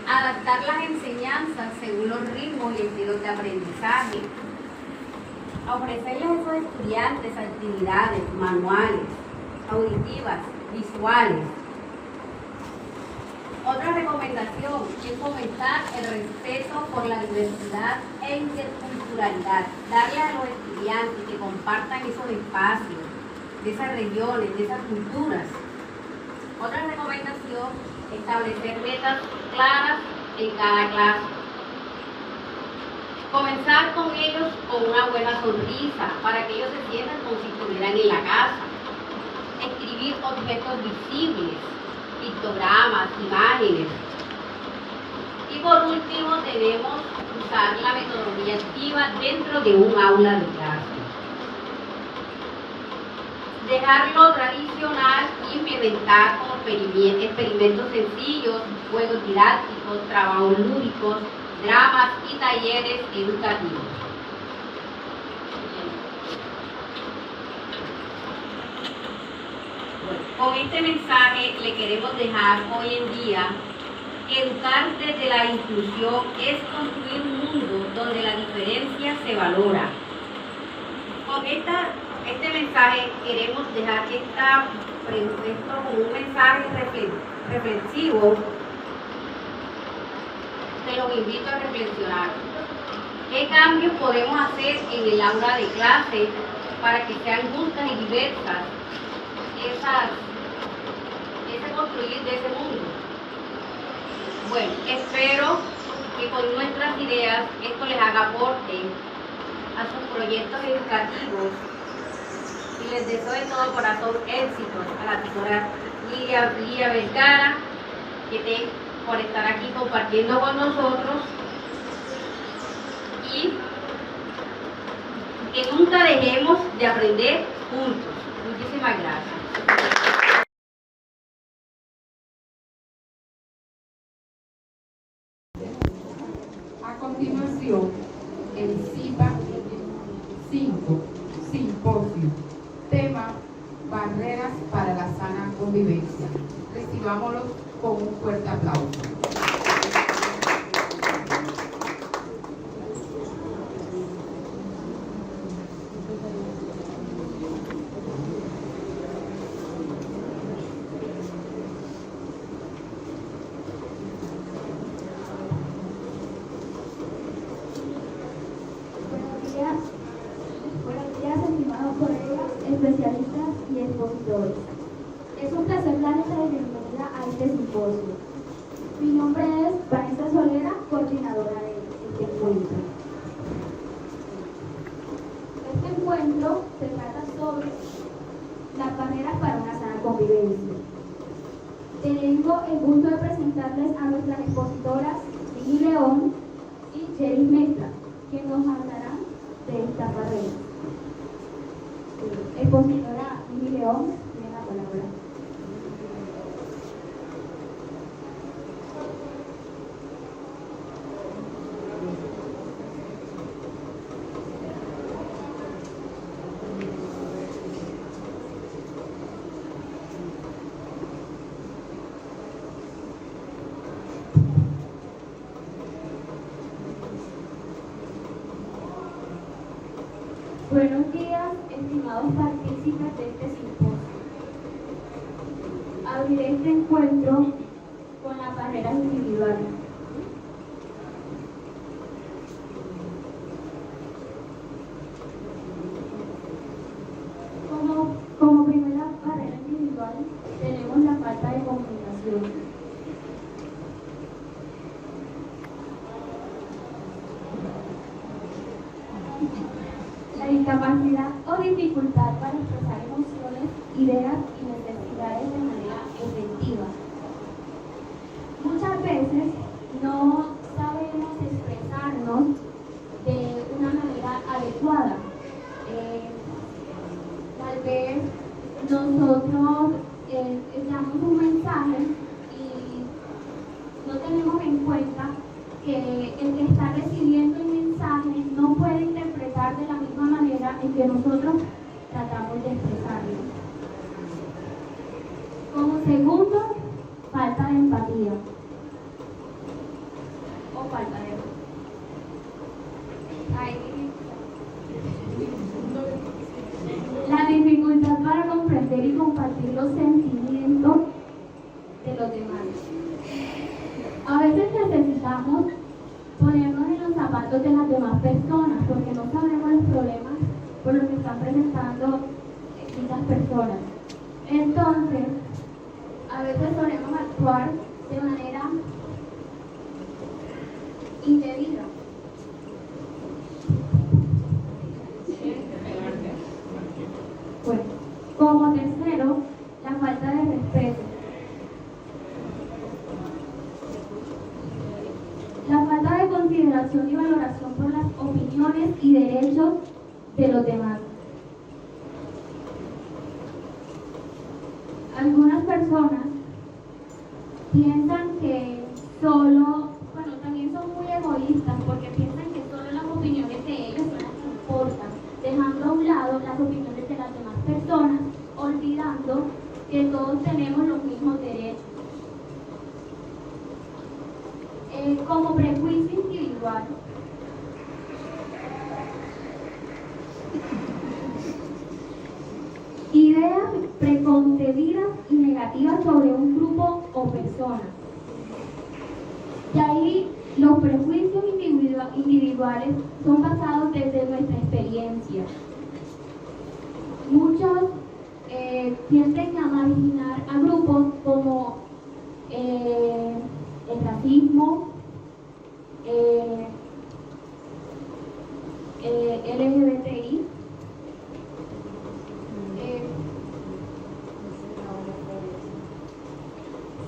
S12: Adaptar las enseñanzas según los ritmos y estilos de aprendizaje. Ofrecerles a esos estudiantes actividades manuales, auditivas, visuales. Otra recomendación es fomentar el respeto por la diversidad e interculturalidad. Darle a los estudiantes que compartan esos espacios, de esas regiones, de esas culturas. Otra recomendación, establecer metas claras en cada clase. Comenzar con ellos con una buena sonrisa para que ellos se sientan como si estuvieran en la casa. Escribir objetos visibles, pictogramas, imágenes. Y por último tenemos usar la metodología activa dentro de un aula de clase. Dejarlo tradicional y implementar como experimentos sencillos, juegos didácticos, trabajos lúdicos, dramas y talleres educativos. Con este mensaje le queremos dejar hoy en día que educar desde la inclusión es construir un mundo donde la diferencia se valora. Con este mensaje queremos dejar esto como un mensaje reflexivo de que los invito a reflexionar. ¿Qué cambios podemos hacer en el aula de clase para que sean justas y diversas ese construir de ese mundo? Bueno, espero que con nuestras ideas esto les haga aporte a sus proyectos educativos y les deseo de todo corazón éxitos a la tutora Lilia Vergara, por estar aquí compartiendo con nosotros, y que nunca dejemos de aprender juntos. Muchísimas gracias.
S1: A continuación, el CIPA 5, Simposio, tema Barreras para la sana convivencia. Recibámoslos con un fuerte aplauso.
S4: Buenos días, estimados colegas, especialistas y expositores. Es un placer darles la bienvenida a este simposio. Mi nombre es Vanessa Solera, coordinadora de este encuentro. Este encuentro se trata sobre las barreras para una sana convivencia. Tengo el gusto de presentarles a nuestras expositoras Lili León y Jeris Mestra, que nos hablarán de estas barreras. Expositora Lili León, tiene la palabra. Buenos días, estimados partícipes de este simposio. Abriré este encuentro con las barreras individuales. Como primera barrera individual tenemos la falta de comunicación. La incapacidad o dificultad para expresar emociones, ideas y necesidades de manera efectiva. Muchas veces no sabemos expresarnos de una manera adecuada. Tal vez nosotros damos un mensaje y no tenemos en cuenta que el que está recibiendo el mensaje no puede interpretar de la misma manera en que nosotros tratamos de expresarlo. Como segundo, falta de empatía o falta de... La dificultad para comprender y compartir los sentimientos de los demás. A veces necesitamos ponernos en los zapatos de las demás personas porque no sabemos los problemas por los que están presentando dichas personas. Entonces, a veces solemos actuar de manera indebida. Bueno, como tercero, la falta de respeto. La falta de consideración y valoración por las opiniones y derechos de los demás. Algunas personas piensan que también son muy egoístas porque piensan que solo las opiniones de ellos son las que importan, dejando a un lado las opiniones de las demás personas, olvidando que todos tenemos los mismos derechos. Como prejuicio individual. Ideas preconcebidas y negativas sobre un grupo o personas. Y ahí Los prejuicios individuales son basados desde nuestra experiencia. Muchos tienden a marginar a grupos como el racismo, LGBTI,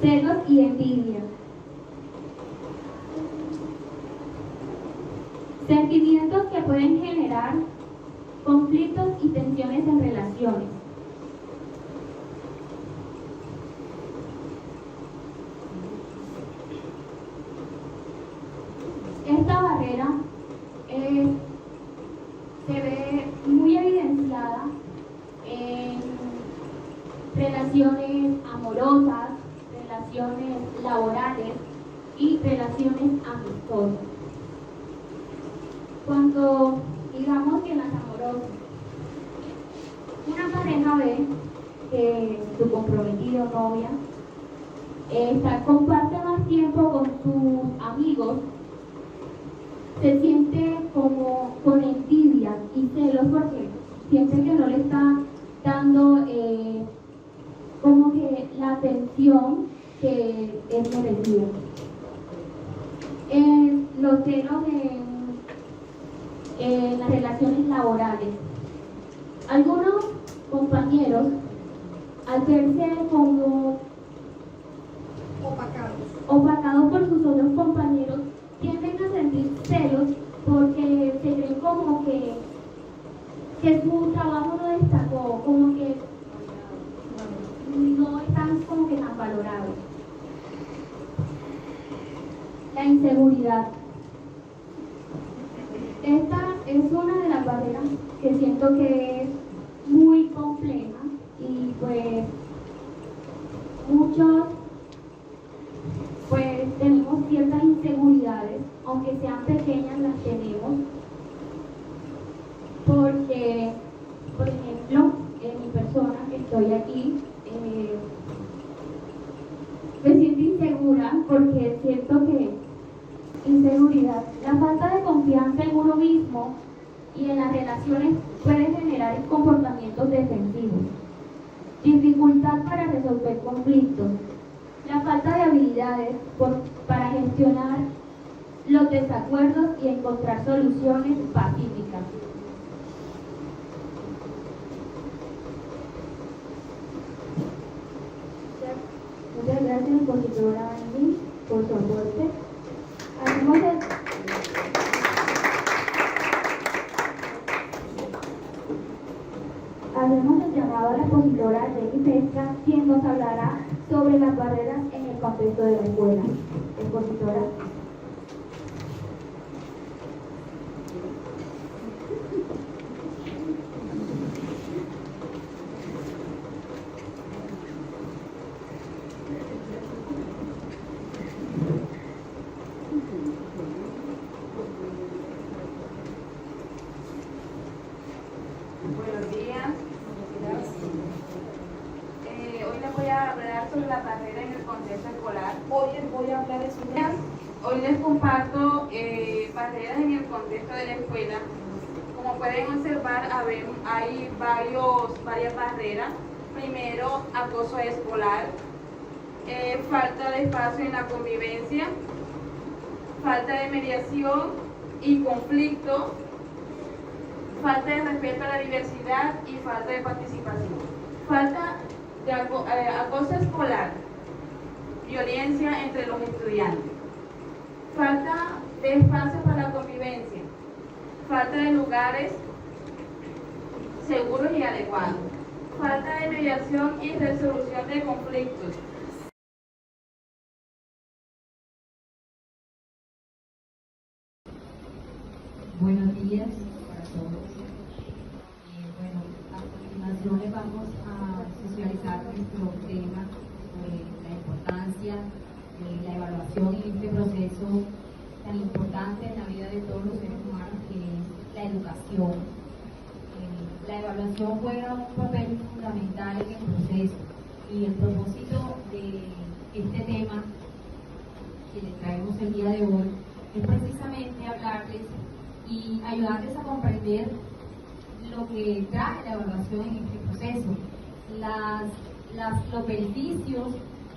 S4: celos y envidia. Sentimientos que pueden generar conflictos y tensiones en relaciones. Esta barrera se ve muy evidenciada en relaciones amorosas, relaciones laborales y relaciones amistosas. Cuando digamos que en las amorosas, una pareja ve que su comprometido o novia comparte más tiempo con sus amigos, se siente como con envidia y celos porque siente que no le está dando como que la atención que es merecida. Los celos en las relaciones laborales. Algunos compañeros, al verse como opacados por sus otros compañeros, tienden a sentir celos porque se creen como que su trabajo no destacó, como que no están como que tan valorados. La inseguridad. Esta es una de las barreras que siento que es muy compleja y pues muchos pues tenemos ciertas inseguridades, aunque sean pequeñas las tenemos, porque por ejemplo en mi persona que estoy aquí me siento insegura porque siento que inseguridad, la falta de confianza en uno mismo y en las relaciones puede generar comportamientos defensivos, dificultad para resolver conflictos, la falta de habilidades para gestionar los desacuerdos y encontrar soluciones pacíficas. Muchas gracias, expositora Angie, por su aporte. Hacemos el llamado a la expositora Jenny Pesca, quien nos hablará sobre las barreras en el contexto de la escuela. Expositora.
S5: Buenos días. Hoy les voy a hablar sobre la barrera en el contexto escolar. Hoy les comparto barreras en el contexto de la escuela. Como pueden observar, hay varias barreras. Primero, acoso escolar, falta de espacio en la convivencia, falta de mediación y conflicto, falta de respeto a la diversidad y falta de participación. Falta de acoso escolar, violencia entre los estudiantes. Falta de espacio para la convivencia. Falta de lugares seguros y adecuados. Falta de mediación y resolución de conflictos.
S13: Buenos días para todos. Bueno, a continuación les vamos a socializar nuestro tema sobre la importancia de la evaluación en este proceso tan importante en la vida de todos los seres humanos, que es la educación. La evaluación juega un papel fundamental en el proceso, y el propósito de este tema que les traemos el día de hoy es precisamente hablarles y ayudarles a comprender lo que trae la evaluación en este proceso, los beneficios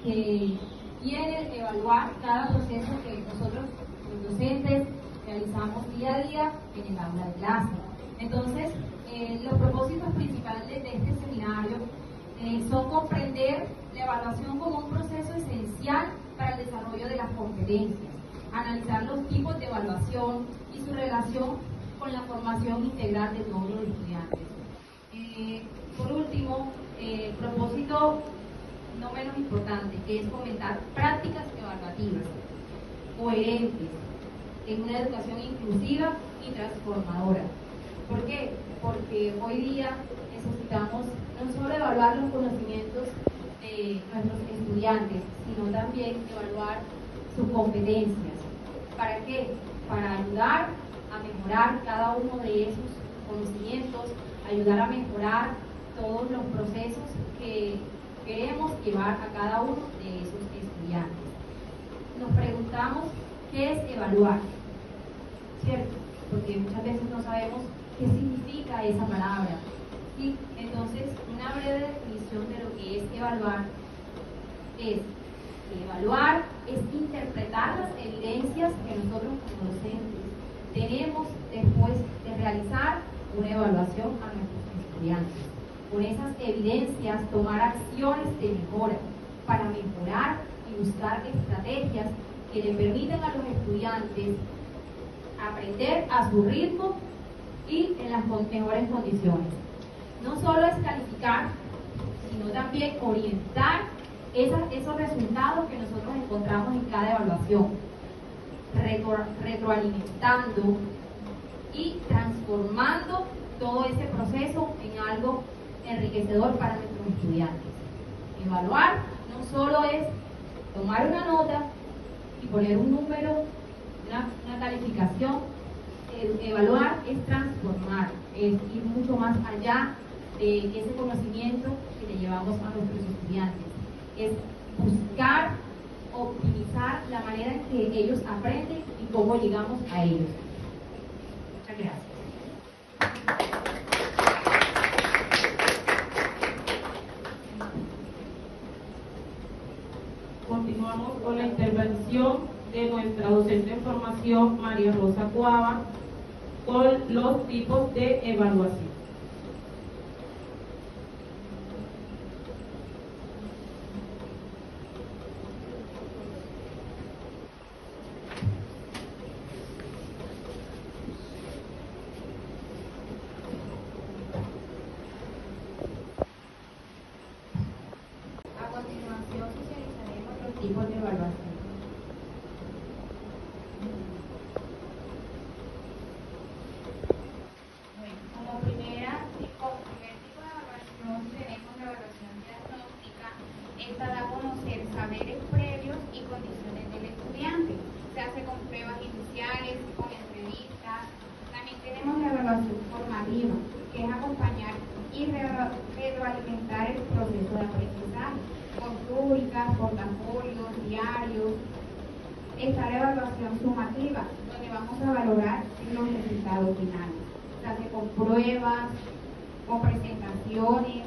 S13: que tiene evaluar cada proceso que nosotros, los docentes, realizamos día a día en el aula de clase. Entonces, los propósitos principales de este seminario son comprender la evaluación como un proceso esencial para el desarrollo de las competencias, analizar los tipos de evaluación y su relación con la formación integral de todos los estudiantes. Por último, propósito no menos importante, que es fomentar prácticas evaluativas coherentes en una educación inclusiva y transformadora. ¿Por qué? Porque hoy día necesitamos no solo evaluar los conocimientos de nuestros estudiantes, sino también evaluar sus competencias. ¿Para qué? Para ayudar a mejorar cada uno de esos conocimientos, ayudar a mejorar todos los procesos que queremos llevar a cada uno de esos estudiantes. Nos preguntamos qué es evaluar, ¿cierto? Porque muchas veces no sabemos qué significa esa palabra. ¿Sí? Entonces, una breve definición de lo que es evaluar es que evaluar es interpretar las evidencias que nosotros como docentes tenemos después de realizar una evaluación a nuestros estudiantes. Con esas evidencias, tomar acciones de mejora para mejorar y buscar estrategias que le permitan a los estudiantes aprender a su ritmo y en las mejores condiciones. No solo es calificar, sino también orientar esos resultados que nosotros encontramos en cada evaluación, retroalimentando y transformando todo ese proceso en algo enriquecedor para nuestros estudiantes. Evaluar no solo es tomar una nota y poner un número, una calificación. Evaluar es transformar, es ir mucho más allá de ese conocimiento que le llevamos a nuestros estudiantes, es buscar optimizar la manera en que ellos aprenden y cómo llegamos a ellos. Muchas gracias.
S14: Continuamos con la intervención de nuestra docente en formación, María Rosa Cuava, con los tipos de evaluación.
S4: A continuación socializaremos los tipos de evaluación. Como primer tipo de evaluación tenemos la evaluación diagnóstica. Esta da a conocer saberes previos y condiciones del estudiante. Se hace con pruebas iniciales, con entrevistas. También tenemos la evaluación formativa, que es acompañar y retroalimentar el proceso de aprendizaje, con rúbricas, portafolios, diarios. Está la evaluación sumativa, donde vamos a valorar los resultados finales. Se hace con pruebas, con presentaciones.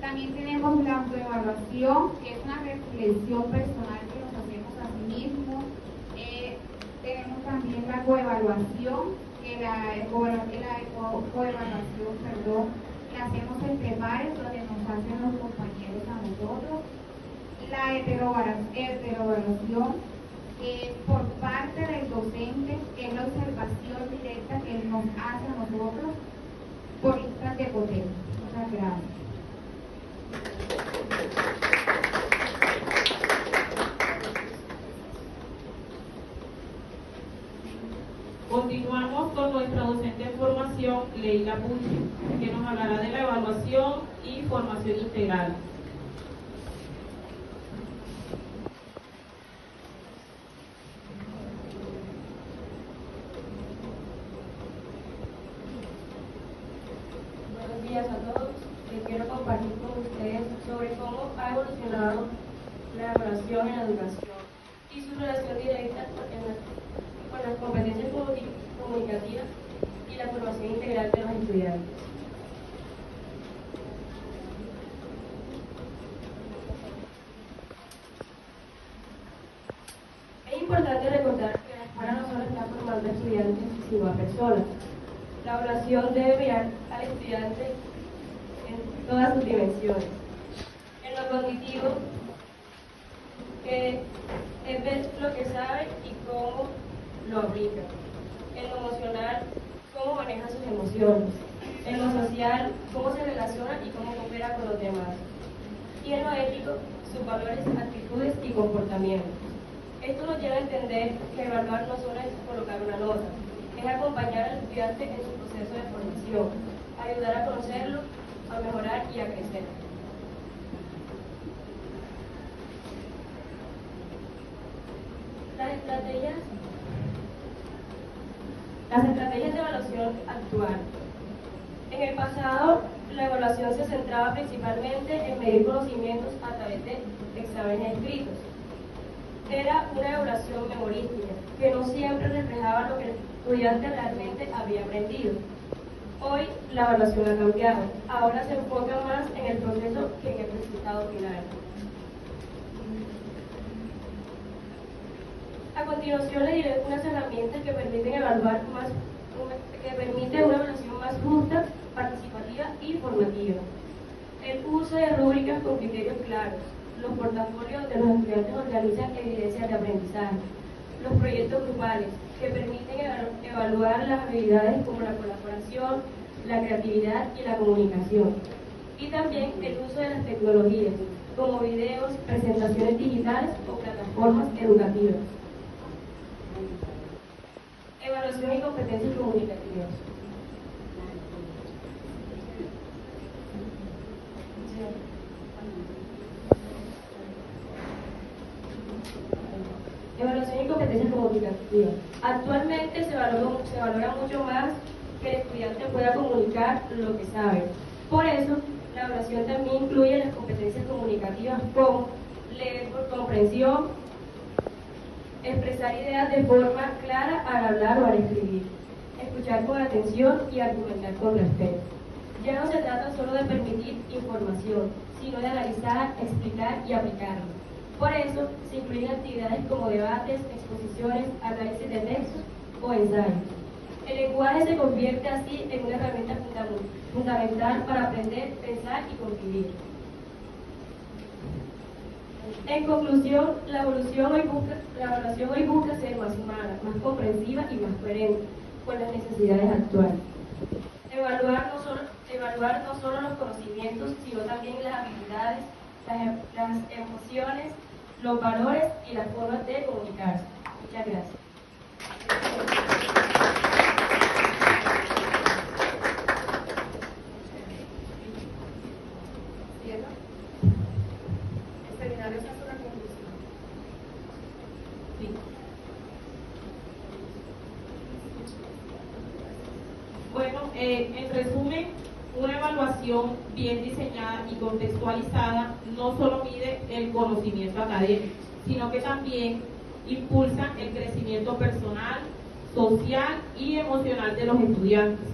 S4: También tenemos la autoevaluación, que es una reflexión personal que nos hacemos a sí mismos. Tenemos también la coevaluación, que la la hacemos entre pares, donde nos hacen los compañeros a nosotros. La heteroevaluación, que es por parte del docente, que es la observación directa que él nos hace a nosotros por listas de potencia. Muchas gracias.
S14: Continuamos con nuestra docente en formación, Leila Pucci, que nos hablará de la evaluación y formación integral.
S15: Buenos días a todos. Quiero compartir con ustedes sobre cómo ha evolucionado la evaluación en la educación y su relación directa competencias comunicativas y la formación integral de los estudiantes. Es importante recordar que la escuela no solo está formando estudiantes, sino a personas. La evaluación debe mirar al estudiante en todas sus dimensiones. En lo cognitivo, que es ver lo que sabe y cómo lo aplica. En lo emocional, cómo maneja sus emociones. En lo social, cómo se relaciona y cómo coopera con los demás. Y en lo ético, sus valores, actitudes y comportamientos. Esto nos lleva a entender que evaluar no solo es colocar una nota, es acompañar al estudiante en su proceso de formación, ayudar a conocerlo, a mejorar y a crecer. Las estrategias de evaluación actual. En el pasado, la evaluación se centraba principalmente en medir conocimientos a través de exámenes escritos. Era una evaluación memorística, que no siempre reflejaba lo que el estudiante realmente había aprendido. Hoy la evaluación ha cambiado. Ahora se enfoca más en el proceso que en el resultado final. A continuación le diré unas herramientas que permiten evaluar una evaluación más justa, participativa y formativa. El uso de rúbricas con criterios claros. Los portafolios donde los estudiantes organizan evidencias de aprendizaje. Los proyectos grupales, que permiten evaluar las habilidades como la colaboración, la creatividad y la comunicación. Y también el uso de las tecnologías, como videos, presentaciones digitales o plataformas educativas. Evaluación y competencias comunicativas. Evaluación y competencias comunicativas. Actualmente se valora mucho más que el estudiante pueda comunicar lo que sabe. Por eso, la evaluación también incluye las competencias comunicativas como leer por comprensión, expresar ideas de forma clara al hablar o al escribir, escuchar con atención y argumentar con respeto. Ya no se trata solo de permitir información, sino de analizar, explicar y aplicarla. Por eso, se incluyen actividades como debates, exposiciones, análisis de textos o ensayos. El lenguaje se convierte así en una herramienta fundamental para aprender, pensar y convivir. En conclusión, la evaluación hoy busca ser más humana, más comprensiva y más coherente con las necesidades actuales. Evaluar no solo los conocimientos, sino también las habilidades, las emociones, los valores y las formas de comunicarse. Muchas gracias.
S9: El seminario se hace una conclusión.
S14: Sí. Bueno, en resumen, una evaluación bien diseñada y contextualizada no solo mide el conocimiento académico, sino que también impulsa el crecimiento personal, social y emocional de los estudiantes,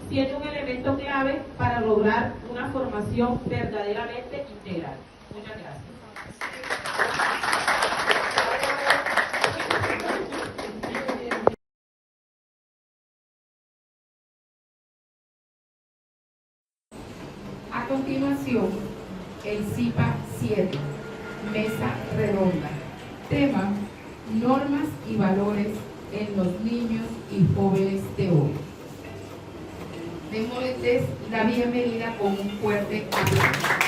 S14: siendo un elemento clave para lograr una formación verdaderamente integral. Muchas gracias.
S1: A continuación, el CIPA 7, mesa redonda. Tema: normas y valores en los niños y jóvenes de hoy. Démosles la bienvenida con un fuerte aplauso.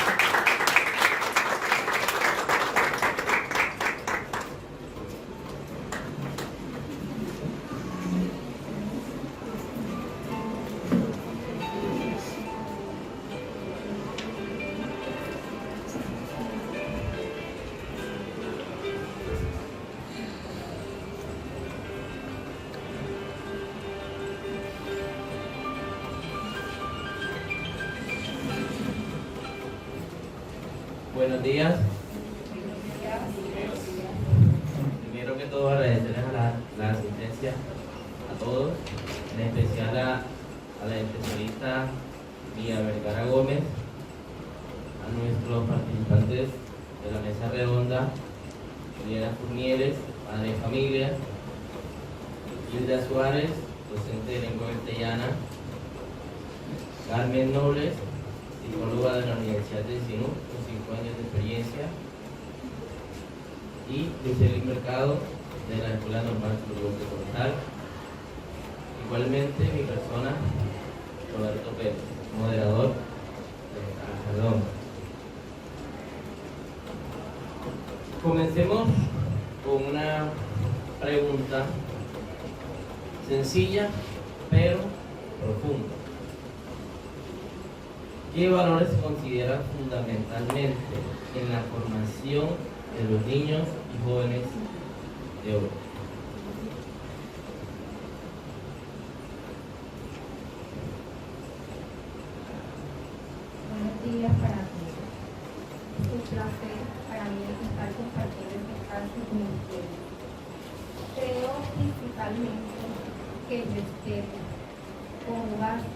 S16: Buenos días. Primero que todo agradecerles a la asistencia todos, en especial a la especialista Mía Vergara Gómez, a nuestros participantes de la mesa redonda, Juliana Furnieles, madre de familia, Hilda Suárez, docente de lengua castellana, Carmen Nobles, psicóloga de la Universidad de Sinú, con 5 años de experiencia, y Luis Mercado, de la Escuela Normal Superior de Portal. Igualmente, mi persona, Roberto Pérez, moderador de la redonda. Comencemos con una pregunta sencilla pero profunda. ¿Qué valores se consideran fundamentalmente en la formación de los niños y jóvenes de hoy?
S17: Buenos días para todos. Es un placer para mí estar compartiendo este espacio con ustedes. Creo principalmente que el respeto como base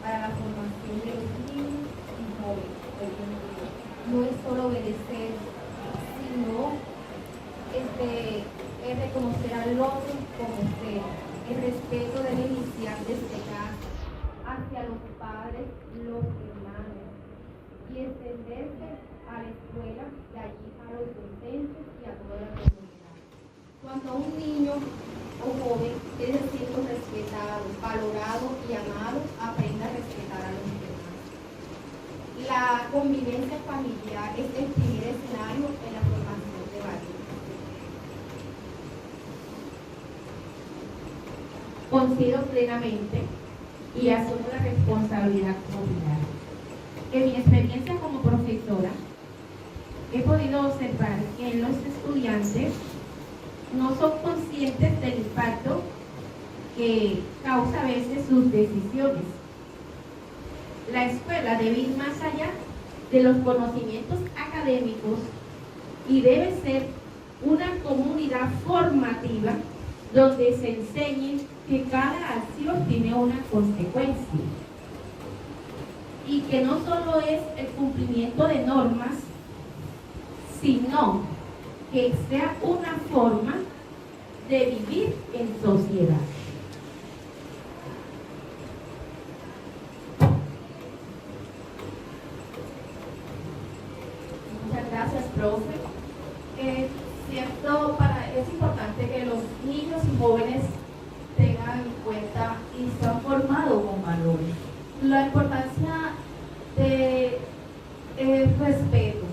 S17: para la formación de los niños y jóvenes hoy en día no es solo obedecer, sino es reconocer al otro como ser. El respeto debe iniciar desde casa hacia los padres, los hermanos, y extenderse a la escuela, de allí a los docentes y a toda la comunidad. Cuando un niño o joven es siendo respetado, valorado y amado, aprende a respetar a los demás. La convivencia familiar es el primer escenario en la formación de valores.
S1: Considero plenamente y asumo la responsabilidad como pilar. En mi experiencia como profesora, he podido observar que los estudiantes no son conscientes del impacto que causa a veces sus decisiones. La escuela debe ir más allá de los conocimientos académicos y debe ser una comunidad formativa donde se enseñe que cada acción tiene una consecuencia y que no solo es el cumplimiento de normas, sino que sea una forma de vivir en sociedad.
S7: Muchas gracias, profe. Es importante que los niños y jóvenes tengan en cuenta y sean formados con valores. La importancia de respeto,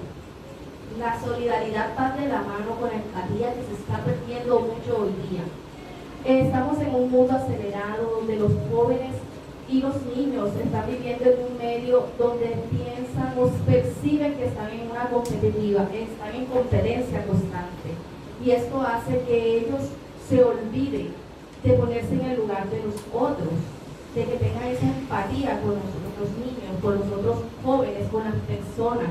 S7: la solidaridad va de la mano con la empatía que se está perdiendo mucho hoy día. Estamos en un mundo acelerado donde los jóvenes y los niños están viviendo en un medio donde piensan o perciben que están en una competitiva, están en competencia constante. Y esto hace que ellos se olviden de ponerse en el lugar de los otros, de que tengan esa empatía con los niños, con los otros jóvenes, con las personas.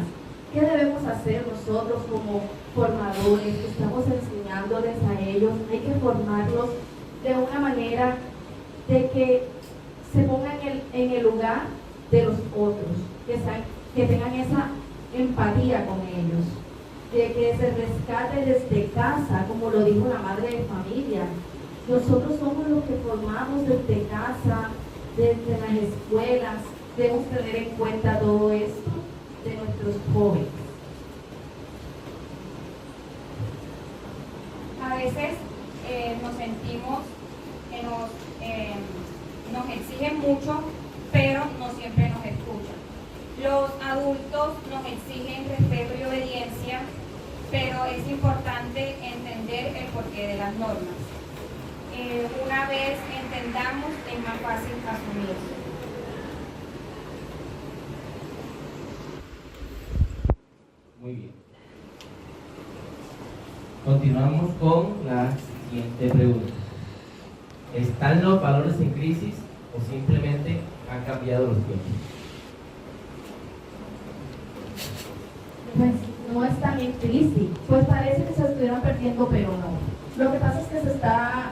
S7: ¿Qué debemos hacer nosotros como formadores? Estamos enseñándoles a ellos, hay que formarlos de una manera de que se pongan en el lugar de los otros, que tengan esa empatía con ellos, de que se rescate desde casa, como lo dijo la madre de familia. Nosotros somos los que formamos desde casa, desde las escuelas. Debemos tener en cuenta todo esto de nuestros jóvenes.
S5: A veces nos sentimos que nos exigen mucho, pero no siempre nos escuchan. Los adultos nos exigen respeto y obediencia, pero es importante entender el porqué de las normas. Una vez entendamos, es más fácil asumirlo.
S16: Muy bien. Continuamos con la siguiente pregunta. ¿Están los valores en crisis o simplemente han cambiado los tiempos?
S7: Pues no están en crisis, pues parece que se estuvieran perdiendo, pero no. Lo que pasa es que se está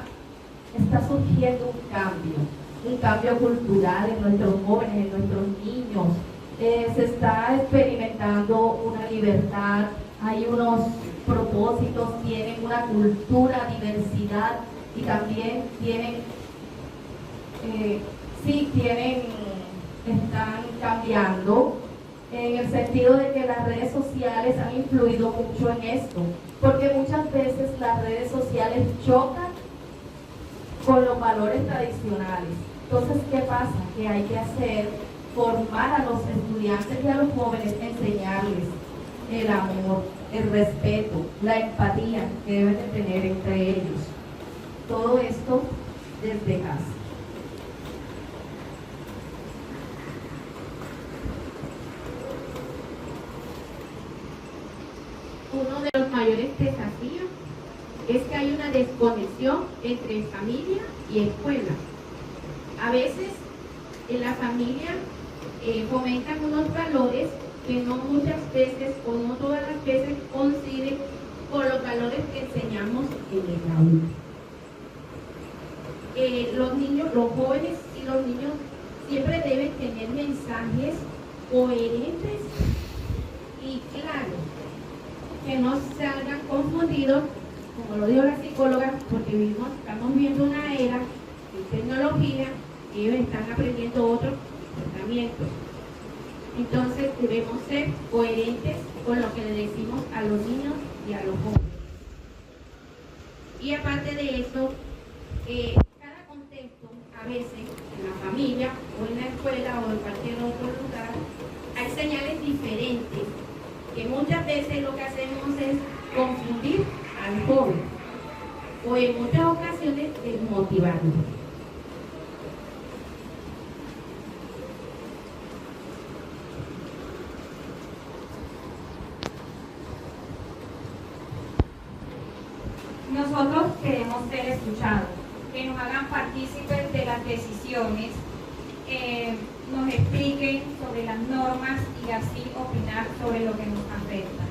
S18: está surgiendo un cambio cultural en nuestros jóvenes, en nuestros niños. Se está experimentando una libertad, hay unos propósitos, tienen una cultura, diversidad y también están cambiando en el sentido de que las redes sociales han influido mucho en esto, porque muchas veces las redes sociales chocan con los valores tradicionales. Entonces, ¿qué pasa? Que hay que formar a los estudiantes y a los jóvenes, enseñarles el amor, el respeto, la empatía que deben de tener entre ellos. Todo esto desde casa.
S7: Uno de los mayores desafíos es que hay una desconexión entre familia y escuela. A veces en la familia fomentan unos valores que no muchas veces o no todas las veces coinciden con los valores que enseñamos en el aula. Los niños, los jóvenes y los niños siempre deben tener mensajes coherentes y claros, que no salgan confundidos, como lo dijo la psicóloga, porque estamos viendo una era de tecnología y ellos están aprendiendo otros comportamientos. Entonces debemos ser coherentes con lo que le decimos a los niños y a los jóvenes. Y aparte de eso, cada contexto, a veces en la familia o en la escuela o en cualquier otro lugar, hay señales diferentes que muchas veces lo que hacemos es confundir al joven o en muchas ocasiones desmotivarlo.
S19: Nosotros queremos ser escuchados, que nos hagan partícipes de las decisiones, nos expliquen sobre las normas y así opinar sobre lo que nos afecta.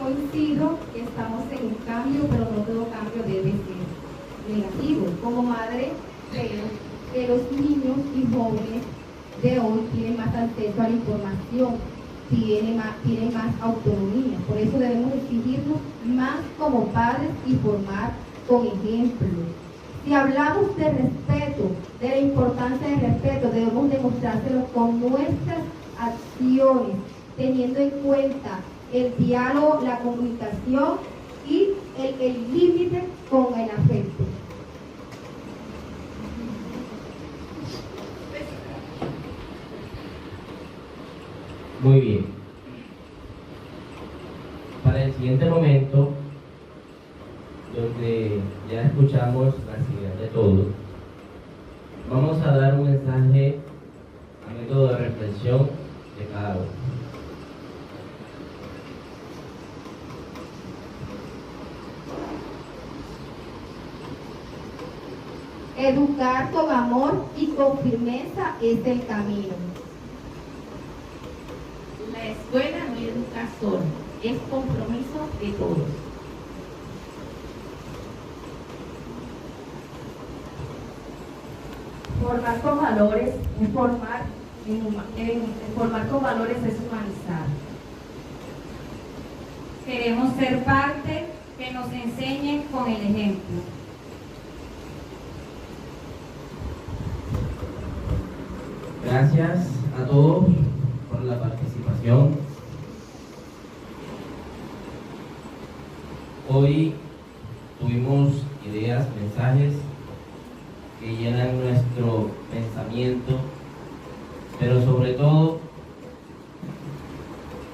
S17: Coincido que estamos en un cambio, pero no todo cambio debe ser negativo. Como madre, creo que los niños y jóvenes de hoy tienen más acceso a la información, tienen más autonomía. Por eso debemos exigirnos más como padres y formar con ejemplo. Si hablamos de respeto, de la importancia del respeto, debemos demostrárselo con nuestras acciones, teniendo en cuenta el diálogo, la comunicación y el límite con el afecto.
S16: Muy bien. Para el siguiente momento, donde ya escuchamos las ideas de todos, vamos a dar un mensaje a método de reflexión de cada uno.
S17: Educar con amor y con firmeza es el camino.
S18: La escuela no educa solo, es compromiso de todos. Formar con valores es formar con valores es humanizar.
S19: Queremos ser parte que nos enseñen con el ejemplo.
S16: Gracias a todos por la participación. Hoy tuvimos ideas, mensajes que llenan nuestro pensamiento, pero sobre todo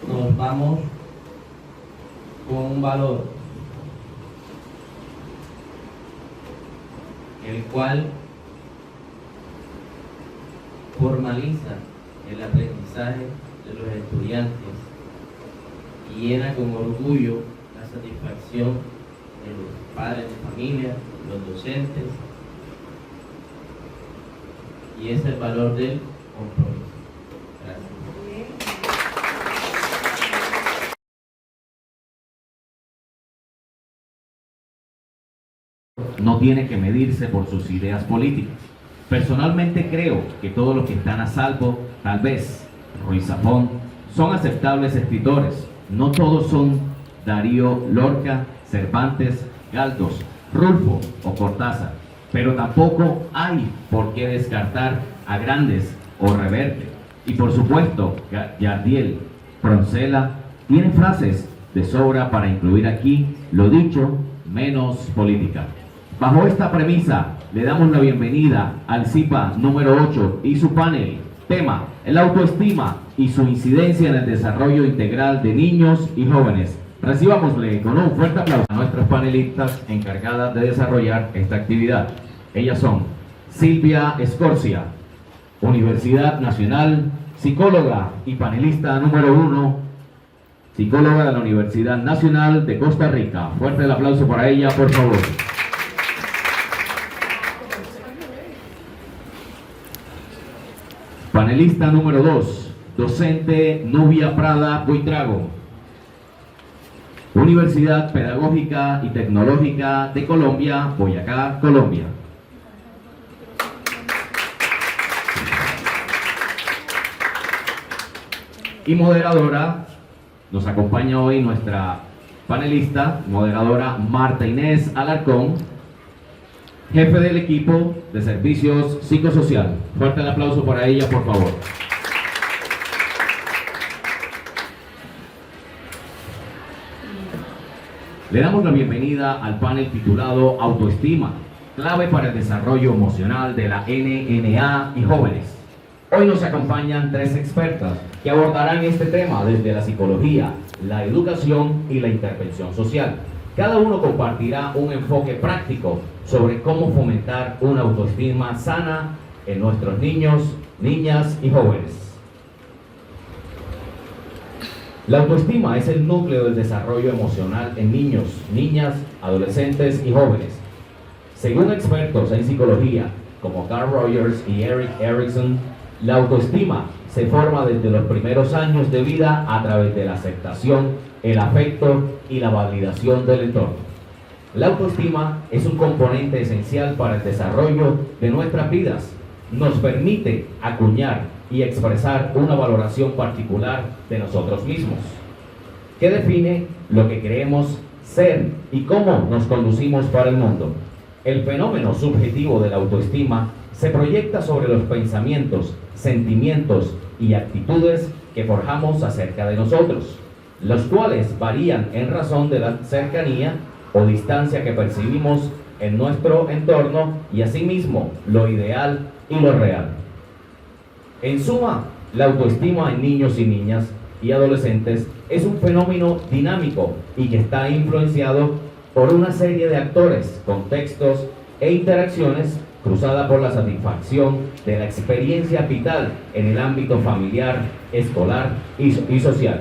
S16: nos vamos con un valor, el cual formaliza el aprendizaje de los estudiantes y llena con orgullo la satisfacción de los padres de familia, los docentes, y es el valor del compromiso. Gracias.
S3: no tiene que medirse por sus ideas políticas. Personalmente creo que todos los que están a salvo, tal vez Ruiz Zafón, son aceptables escritores. No todos son Darío Lorca, Cervantes, Galdós, Rulfo o Cortázar, pero tampoco hay por qué descartar a Grandes o Reverte. Y por supuesto, Yardiel, Proncela, tienen frases de sobra para incluir aquí lo dicho, menos política. Bajo esta premisa, le damos la bienvenida al CIPA número 8 y su panel. Tema, el autoestima y su incidencia en el desarrollo integral de niños y jóvenes. Recibámosle con un fuerte aplauso a nuestras panelistas encargadas de desarrollar esta actividad. Ellas son Silvia Escorcia, Universidad Nacional, psicóloga y panelista número 1, psicóloga de la Universidad Nacional de Costa Rica. Fuerte el aplauso para ella, por favor. Panelista número 2, docente Nubia Prada Buitrago, Universidad Pedagógica y Tecnológica de Colombia, Boyacá, Colombia. Y moderadora, nos acompaña hoy nuestra panelista, moderadora Marta Inés Alarcón, jefe del equipo de servicios psicosocial. Fuerte el aplauso para ella, por favor. Le damos la bienvenida al panel titulado Autoestima, clave para el desarrollo emocional de la NNA y jóvenes. Hoy nos acompañan 3 expertas que abordarán este tema desde la psicología, la educación y la intervención social. Cada uno compartirá un enfoque práctico sobre cómo fomentar una autoestima sana en nuestros niños, niñas y jóvenes. La autoestima es el núcleo del desarrollo emocional en niños, niñas, adolescentes y jóvenes. Según expertos en psicología como Carl Rogers y Erik Erikson, la autoestima se forma desde los primeros años de vida a través de la aceptación, el afecto y la validación del entorno. La autoestima es un componente esencial para el desarrollo de nuestras vidas. Nos permite acuñar y expresar una valoración particular de nosotros mismos, que define lo que creemos ser y cómo nos conducimos para el mundo. El fenómeno subjetivo de la autoestima se proyecta sobre los pensamientos, sentimientos y actitudes que forjamos acerca de nosotros, los cuales varían en razón de la cercanía o distancia que percibimos en nuestro entorno y asimismo lo ideal y lo real. En suma, la autoestima en niños y niñas y adolescentes es un fenómeno dinámico y que está influenciado por una serie de actores, contextos e interacciones cruzada por la satisfacción de la experiencia vital en el ámbito familiar, escolar y social.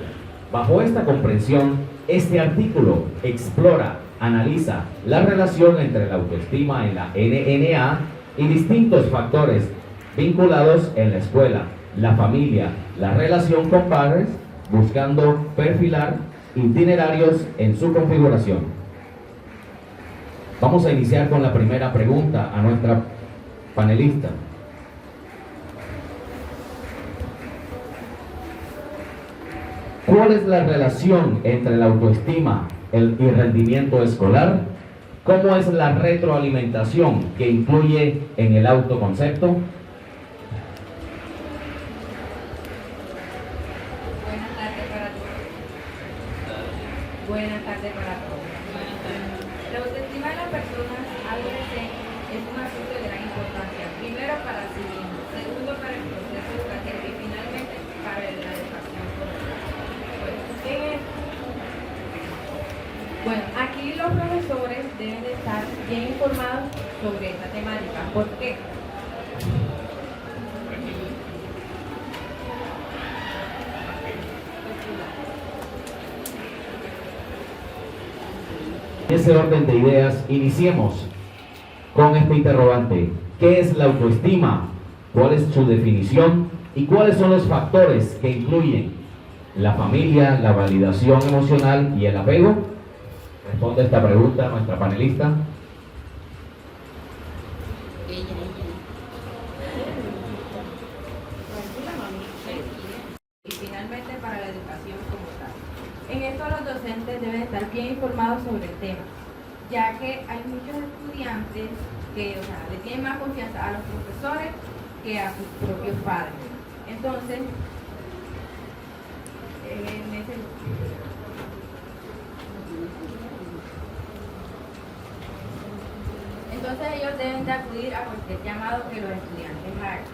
S3: Bajo esta comprensión, este artículo explora, analiza la relación entre la autoestima en la NNA y distintos factores vinculados en la escuela, la familia, la relación con padres, buscando perfilar itinerarios en su configuración. Vamos a iniciar con la primera pregunta a nuestra panelista. ¿Cuál es la relación entre la autoestima y el rendimiento escolar? ¿Cómo es la retroalimentación que influye en el autoconcepto?
S5: Buenas tardes para todos. La autoestima de las personas adolescentes es un asunto de gran importancia, primero para sí mismo, segundo para el proceso educativo y finalmente para la educación social. Bueno, aquí los profesores deben de estar bien informados sobre esta temática. ¿Por qué?
S3: En ese orden de ideas, iniciemos con este interrogante. ¿Qué es la autoestima? ¿Cuál es su definición? ¿Y cuáles son los factores que incluyen la familia, la validación emocional y el apego? Responde esta pregunta nuestra panelista.
S2: ella.
S5: Y finalmente para la educación como tal. En esto los docentes deben estar bien informados sobre el tema, ya que hay muchos estudiantes que le tienen más confianza a los profesores que a sus propios padres. Entonces, ellos deben de acudir a cualquier llamado que los estudiantes hagan,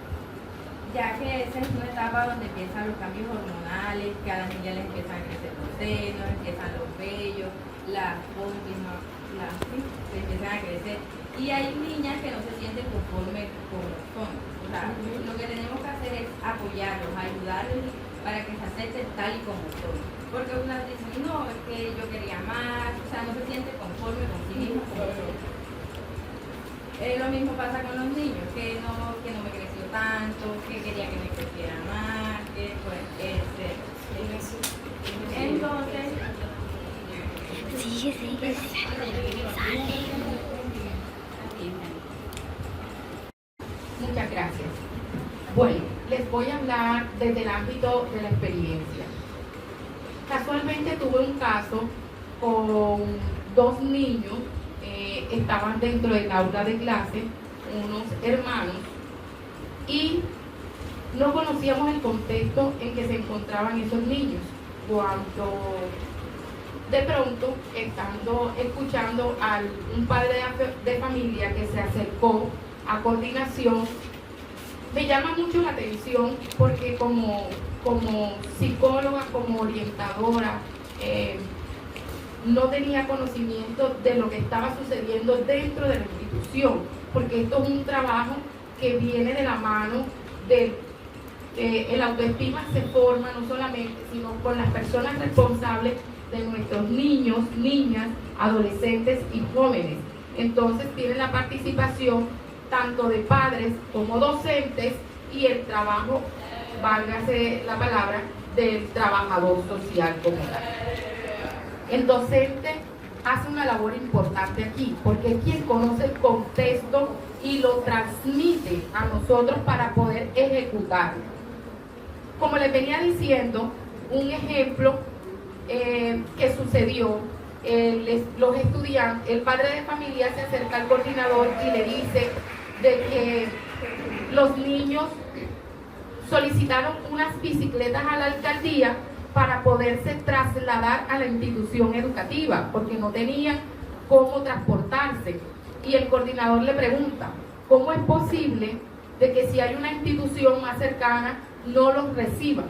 S5: ya que esa es una etapa donde empiezan los cambios hormonales, que a las niñas les empiezan a crecer los senos, empiezan los vellos, las póntimas, se empiezan a crecer. Y hay niñas que no se sienten conformes con los son. O sea, lo que tenemos que hacer es apoyarlos, ayudarlos para que se acepten tal y como son. Porque unas dicen, no, es que yo quería más, o sea, no se siente conforme con sí mismo como son. Lo mismo pasa con los niños, que no me creció tanto, que quería que me creciera más, que pues, entonces,
S1: Muchas gracias. Bueno, les voy a hablar desde el ámbito de la experiencia. Casualmente tuve un caso con dos niños, estaban dentro del aula de clase, unos hermanos, y no conocíamos el contexto en que se encontraban esos niños. Cuando de pronto, estando escuchando a un padre de familia que se acercó a coordinación, me llama mucho la atención porque como psicóloga, como orientadora, no tenía conocimiento de lo que estaba sucediendo dentro de la institución, porque esto es un trabajo que viene de la mano de el autoestima se forma no solamente, sino con las personas responsables de nuestros niños, niñas, adolescentes y jóvenes. Entonces tiene la participación tanto de padres como docentes y el trabajo, válgase la palabra, del trabajador social como tal. El docente hace una labor importante aquí, porque es quien conoce el contexto y lo transmite a nosotros para poder ejecutarlo. Como les venía diciendo, un ejemplo que sucedió, los estudiantes, el padre de familia se acerca al coordinador y le dice de que los niños solicitaron unas bicicletas a la alcaldía para poderse trasladar a la institución educativa, porque no tenían cómo transportarse. Y el coordinador le pregunta, ¿cómo es posible de que si hay una institución más cercana no los reciban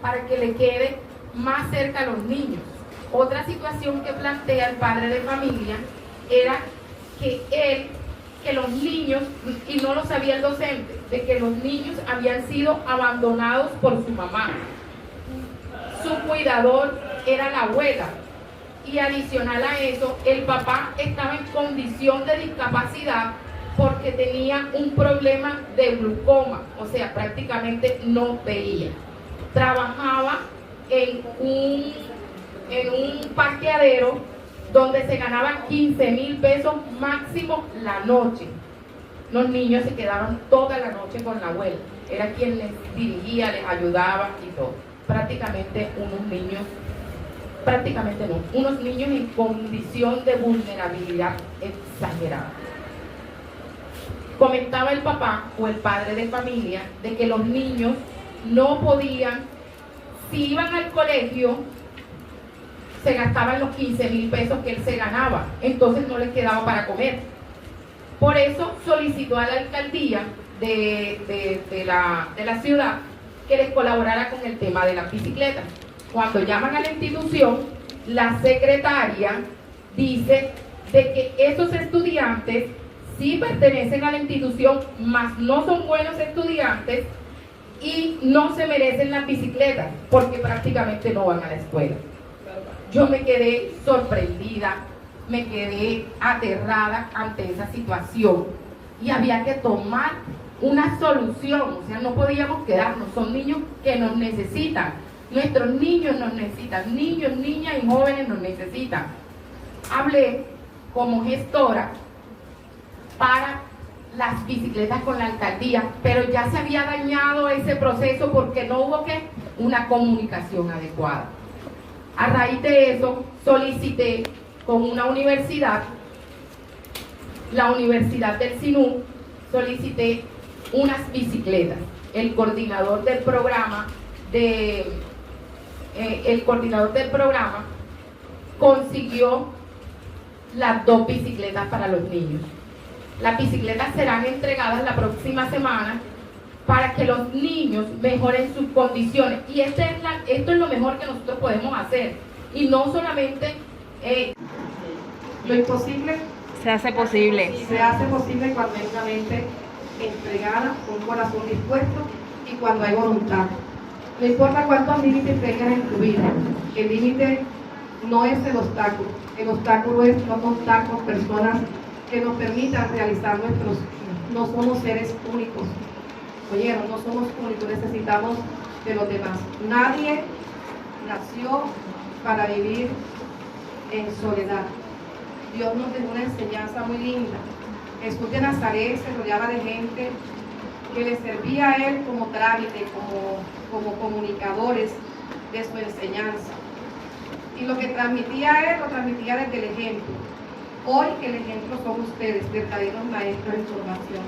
S1: para que le quede más cerca a los niños? Otra situación que plantea el padre de familia era que los niños, y no lo sabía el docente, de que los niños habían sido abandonados por su mamá. Su cuidador era la abuela, y adicional a eso, el papá estaba en condición de discapacidad porque tenía un problema de glaucoma, o sea, prácticamente no veía. Trabajaba en un parqueadero donde se ganaban 15,000 pesos máximo la noche. Los niños se quedaban toda la noche con la abuela, era quien les dirigía, les ayudaba y todo. Prácticamente unos niños en condición de vulnerabilidad exagerada. Comentaba el papá o el padre de familia de que los niños no podían, si iban al colegio, se gastaban los 15,000 pesos que él se ganaba, entonces no les quedaba para comer. Por eso solicitó a la alcaldía de la ciudad que les colaborara con el tema de las bicicletas. Cuando llaman a la institución, la secretaria dice de que esos estudiantes sí pertenecen a la institución, mas no son buenos estudiantes y no se merecen las bicicletas porque prácticamente no van a la escuela. Yo me quedé sorprendida, me quedé aterrada ante esa situación y había que tomar una solución, o sea, no podíamos quedarnos, son niños que nos necesitan, nuestros niños nos necesitan, niños, niñas y jóvenes nos necesitan. Hablé como gestora para las bicicletas con la alcaldía, pero ya se había dañado ese proceso porque no hubo una comunicación adecuada. A raíz de eso solicité con una universidad, la Universidad del Sinú, solicité unas bicicletas. El coordinador del programa consiguió las 2 bicicletas para los niños. Las bicicletas serán entregadas la próxima semana para que los niños mejoren sus condiciones. Y esto es lo mejor que nosotros podemos hacer. Y no solamente
S18: lo imposible
S5: se hace posible.
S18: Se hace posible cuando hay una mente entregada, un corazón dispuesto y cuando hay voluntad. No importa cuántos límites tengas en tu vida, el límite no es el obstáculo. El obstáculo es no contar con personas que nos permitan realizar nuestros sueños. No somos seres únicos. Oyeron, no somos únicos, necesitamos de los demás. Nadie nació para vivir en soledad. Dios nos dejó una enseñanza muy linda. Jesús de Nazaret se rodeaba de gente que le servía a él como trámite, como comunicadores de su enseñanza. Y lo que transmitía a él, lo transmitía desde el ejemplo. Hoy el ejemplo son ustedes, verdaderos maestros en formación.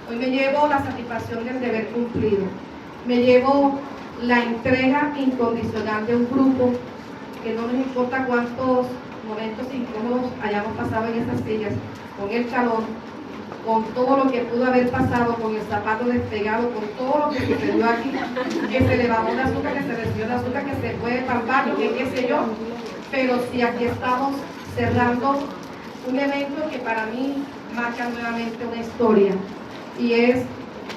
S18: Hoy me llevo la satisfacción del deber cumplido. Me llevo la entrega incondicional de un grupo que no nos importa cuántos momentos incómodos hayamos pasado en esas sillas, con el calor, con todo lo que pudo haber pasado, con el zapato despegado, con todo lo que sucedió aquí, que se le bajó el azúcar, que se recibió el azúcar, que se fue para el baño, que qué sé yo, pero si aquí estamos cerrando un evento que para mí marca nuevamente una historia, y es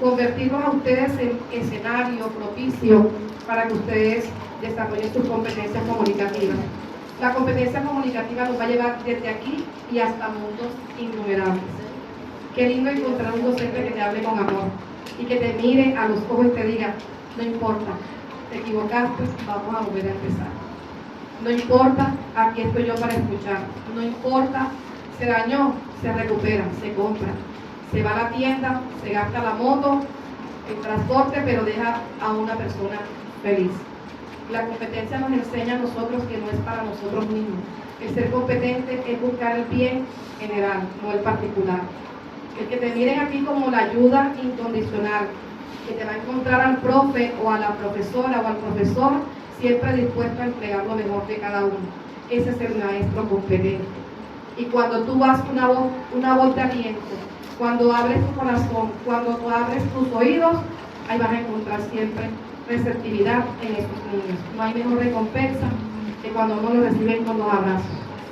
S18: convertirlos a ustedes en escenario propicio para que ustedes desarrollen sus competencias comunicativas. La competencia comunicativa nos va a llevar desde aquí y hasta mundos innumerables. Qué lindo encontrar un docente que te hable con amor y que te mire a los ojos y te diga, no importa, te equivocaste, vamos a volver a empezar. No importa, aquí estoy yo para escuchar. No importa, se dañó, se recupera, se compra. Se va a la tienda, se gasta la moto, el transporte, pero deja a una persona feliz. La competencia nos enseña a nosotros que no es para nosotros mismos. El ser competente es buscar el bien general, no el particular. El que te miren aquí como la ayuda incondicional, que te va a encontrar al profe o a la profesora o al profesor siempre dispuesto a entregar lo mejor de cada uno. Ese es el maestro competente. Y cuando tú das una voz de aliento, cuando abres tu corazón, cuando tú abres tus oídos, ahí vas a encontrar siempre receptividad en esos niños. No hay mejor recompensa que cuando uno lo recibe con los abrazos.